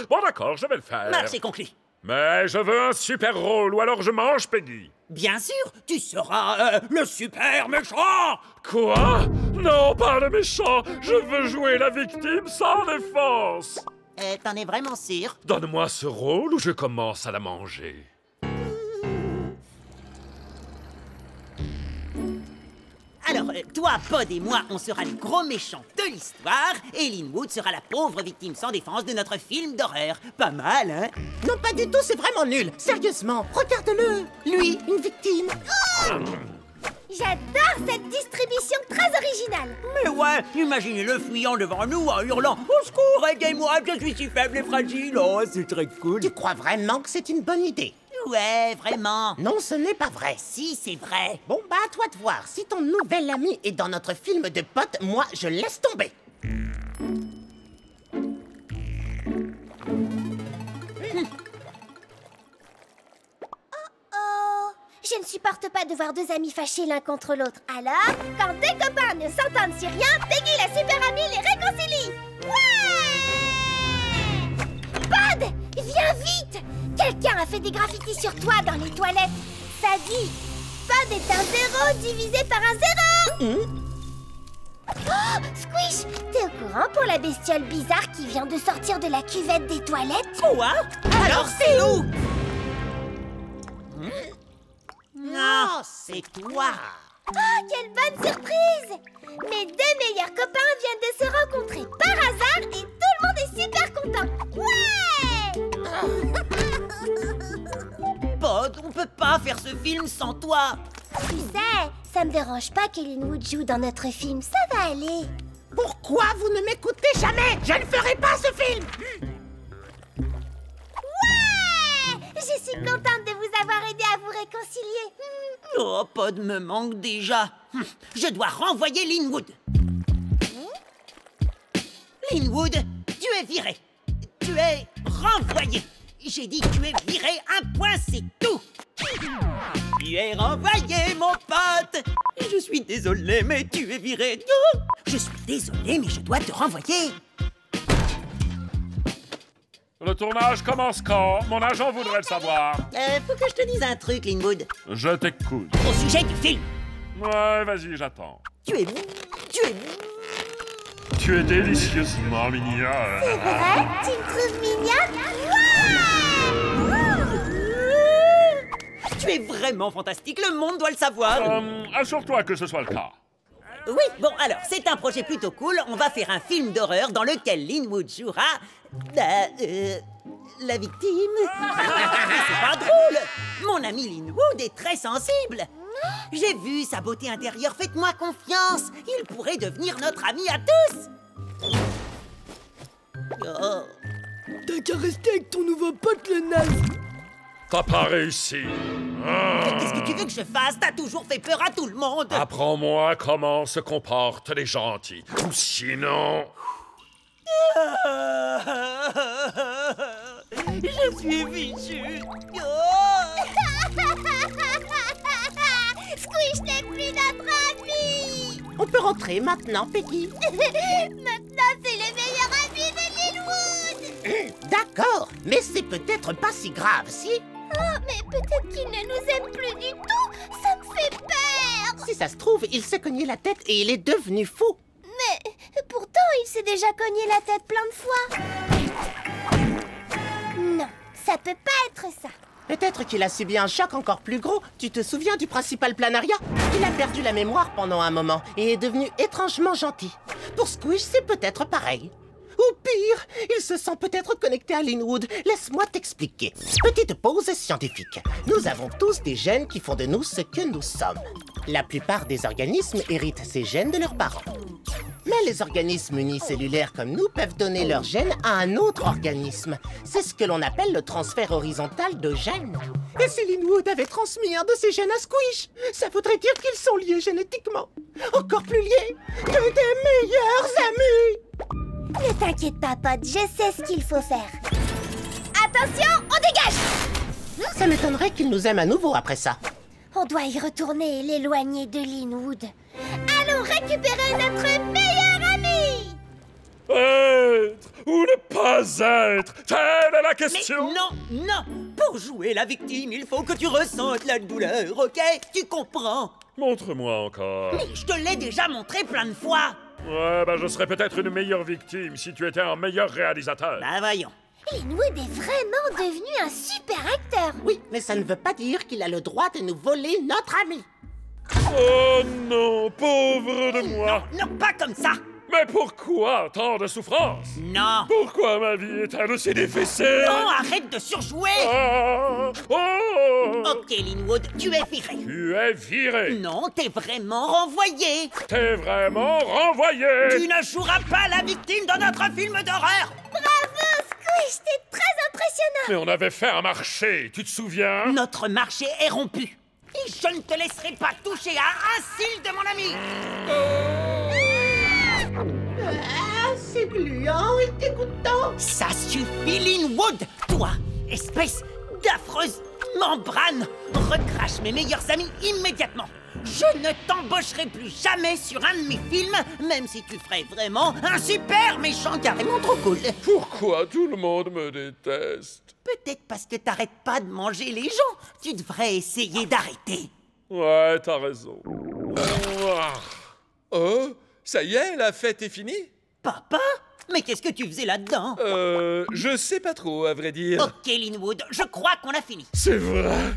Bon d'accord, je vais le faire. Marché conclu. Mais je veux un super rôle ou alors je mange Peggy. Bien sûr, tu seras le super méchant. Quoi? Non, pas le méchant. Je veux jouer la victime sans défense. T'en es vraiment sûr? Donne-moi ce rôle ou je commence à la manger. Alors, toi, Pod et moi, on sera les gros méchants de l'histoire et Linwood sera la pauvre victime sans défense de notre film d'horreur. Pas mal, hein? Non, pas du tout, c'est vraiment nul. Sérieusement, regarde-le. Lui, une victime. J'adore cette distribution très originale. Mais ouais, imaginez-le fuyant devant nous en hurlant « Au secours, aidez-moi, je suis si faible et fragile !» Oh, c'est très cool. Tu crois vraiment que c'est une bonne idée? Ouais, vraiment. Non, ce n'est pas vrai. Si, c'est vrai. Bon, bah, à toi de voir. Si ton nouvel ami est dans notre film de potes, moi, je laisse tomber. Oh, je ne supporte pas de voir deux amis fâchés l'un contre l'autre. Alors, quand deux copains ne s'entendent sur rien, Peggy, la super amie, les réconcilie. Ouais! Pod, viens vite! Quelqu'un a fait des graffitis sur toi dans les toilettes. Ça dit, Pod est un 0 divisé par un 0. Oh, Squish, t'es au courant pour la bestiole bizarre qui vient de sortir de la cuvette des toilettes? Quoi? Alors c'est où? Non, c'est toi. Oh, quelle bonne surprise! Mes deux meilleurs copains viennent de se rencontrer par hasard et tout le monde est super content. Ouais! Pod, on peut pas faire ce film sans toi. Tu sais, ça me dérange pas que Linwood joue dans notre film, ça va aller. Pourquoi vous ne m'écoutez jamais? Je ne ferai pas ce film. Ouais! Je suis contente de vous avoir aidé à vous réconcilier. Oh, Pod me manque déjà. Je dois renvoyer Linwood. Linwood, tu es viré. Tu es renvoyé. J'ai dit que tu es viré, un point, c'est tout. Tu es renvoyé, mon pote. Je suis désolé, mais tu es viré. Oh, je suis désolé, mais je dois te renvoyer. Le tournage commence quand? Mon agent voudrait le savoir. Faut que je te dise un truc, Linwood. Je t'écoute. Au sujet du film. Ouais, vas-y, j'attends. Tu es délicieusement mignonne. C'est vrai? Tu me trouves mignonne? Tu es vraiment fantastique, le monde doit le savoir. Assure-toi que ce soit le cas. Oui, bon, alors, c'est un projet plutôt cool. On va faire un film d'horreur dans lequel Linwood jouera... la victime. C'est pas drôle. Mon ami Linwood est très sensible. J'ai vu sa beauté intérieure, faites-moi confiance. Il pourrait devenir notre ami à tous. Oh. T'as qu'à rester avec ton nouveau pote, le naze. T'as pas réussi. Qu'est-ce que tu veux que je fasse? T'as toujours fait peur à tout le monde. Apprends-moi comment se comportent les gentils. Ou sinon... Je suis fichu. Squish n'est plus notre ami. On peut rentrer maintenant, Peggy. Maintenant, c'est le meilleur ami de Linwood. D'accord, mais c'est peut-être pas si grave, si? Oh, mais peut-être qu'il ne nous aime plus du tout. Ça me fait peur. Si ça se trouve, il s'est cogné la tête et il est devenu fou. Mais pourtant, il s'est déjà cogné la tête plein de fois. Non, ça peut pas être ça. Peut-être qu'il a subi un choc encore plus gros. Tu te souviens du principal Planaria? Il a perdu la mémoire pendant un moment et est devenu étrangement gentil. Pour Squish, c'est peut-être pareil. Ou pire, il se sent peut-être connecté à Linwood. Laisse-moi t'expliquer. Petite pause scientifique. Nous avons tous des gènes qui font de nous ce que nous sommes. La plupart des organismes héritent ces gènes de leurs parents. Mais les organismes unicellulaires comme nous peuvent donner leurs gènes à un autre organisme. C'est ce que l'on appelle le transfert horizontal de gènes. Et si Linwood avait transmis un de ses gènes à Squish, ça voudrait dire qu'ils sont liés génétiquement. Encore plus liés que des meilleurs amis. Ne t'inquiète pas, pote, je sais ce qu'il faut faire. Attention, on dégage! Ça m'étonnerait qu'il nous aime à nouveau après ça. On doit y retourner et l'éloigner de Linwood. Allons récupérer notre meilleur ami! Être ou ne pas être, telle est la question. Mais non. Pour jouer la victime, il faut que tu ressentes la douleur, ok? Tu comprends? Montre-moi encore. Mais je te l'ai déjà montré plein de fois. Ouais, je serais peut-être une meilleure victime si tu étais un meilleur réalisateur. Bah voyons. Linwood est vraiment devenu un super acteur. Oui, mais ça ne veut pas dire qu'il a le droit de nous voler notre ami. Oh non, pauvre de moi. Non, pas comme ça. Mais pourquoi tant de souffrance? Non. Pourquoi ma vie est-elle aussi défacée? Non, arrête de surjouer. Ok, Linwood, tu es viré. Tu es viré. Non, t'es vraiment renvoyé. T'es vraiment renvoyé. Tu ne joueras pas la victime dans notre film d'horreur. Bravo, Squish, t'es très impressionnant. Mais on avait fait un marché, tu te souviens? Notre marché est rompu. Et je ne te laisserai pas toucher à un cil de mon ami. C'est gluant et dégoûtant. Ça suffit, Linwood. Toi, espèce d'affreuse membrane, recrache mes meilleurs amis immédiatement. Je ne t'embaucherai plus jamais sur un de mes films, même si tu ferais vraiment un super méchant carrément trop cool. Pourquoi tout le monde me déteste? Peut-être parce que t'arrêtes pas de manger les gens. Tu devrais essayer d'arrêter. Ouais, t'as raison. Oh, ça y est, la fête est finie? Papa? Mais qu'est-ce que tu faisais là-dedans? Je sais pas trop, à vrai dire. Ok, Linwood, je crois qu'on a fini. C'est vrai.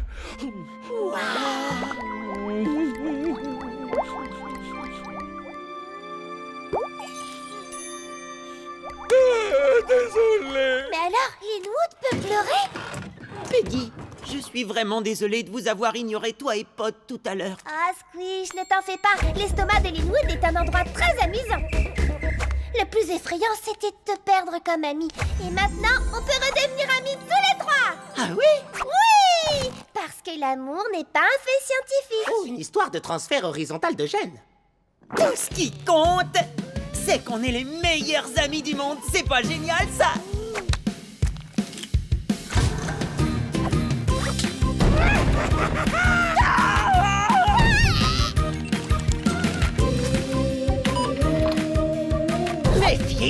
Désolé. Mais alors, Linwood peut pleurer? Peggy, je suis vraiment désolée de vous avoir ignoré, toi et Pod, tout à l'heure. Ah, Squish, ne t'en fais pas. L'estomac de Linwood est un endroit très amusant. Le plus effrayant, c'était de te perdre comme ami. Et maintenant, on peut redevenir amis tous les trois. Ah oui? Oui! Parce que l'amour n'est pas un fait scientifique. Oh, une histoire de transfert horizontal de gènes. Tout ce qui compte, c'est qu'on est les meilleurs amis du monde. C'est pas génial, ça?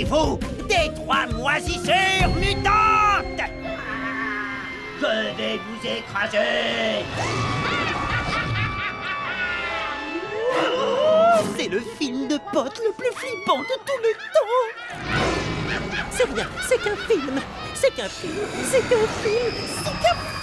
Et vous, des 3 moisissures mutantes! Je vais vous écraser! C'est le film de potes le plus flippant de tous les temps! C'est rien, c'est qu'un film! C'est qu'un film! C'est qu'un film! C'est qu'un film!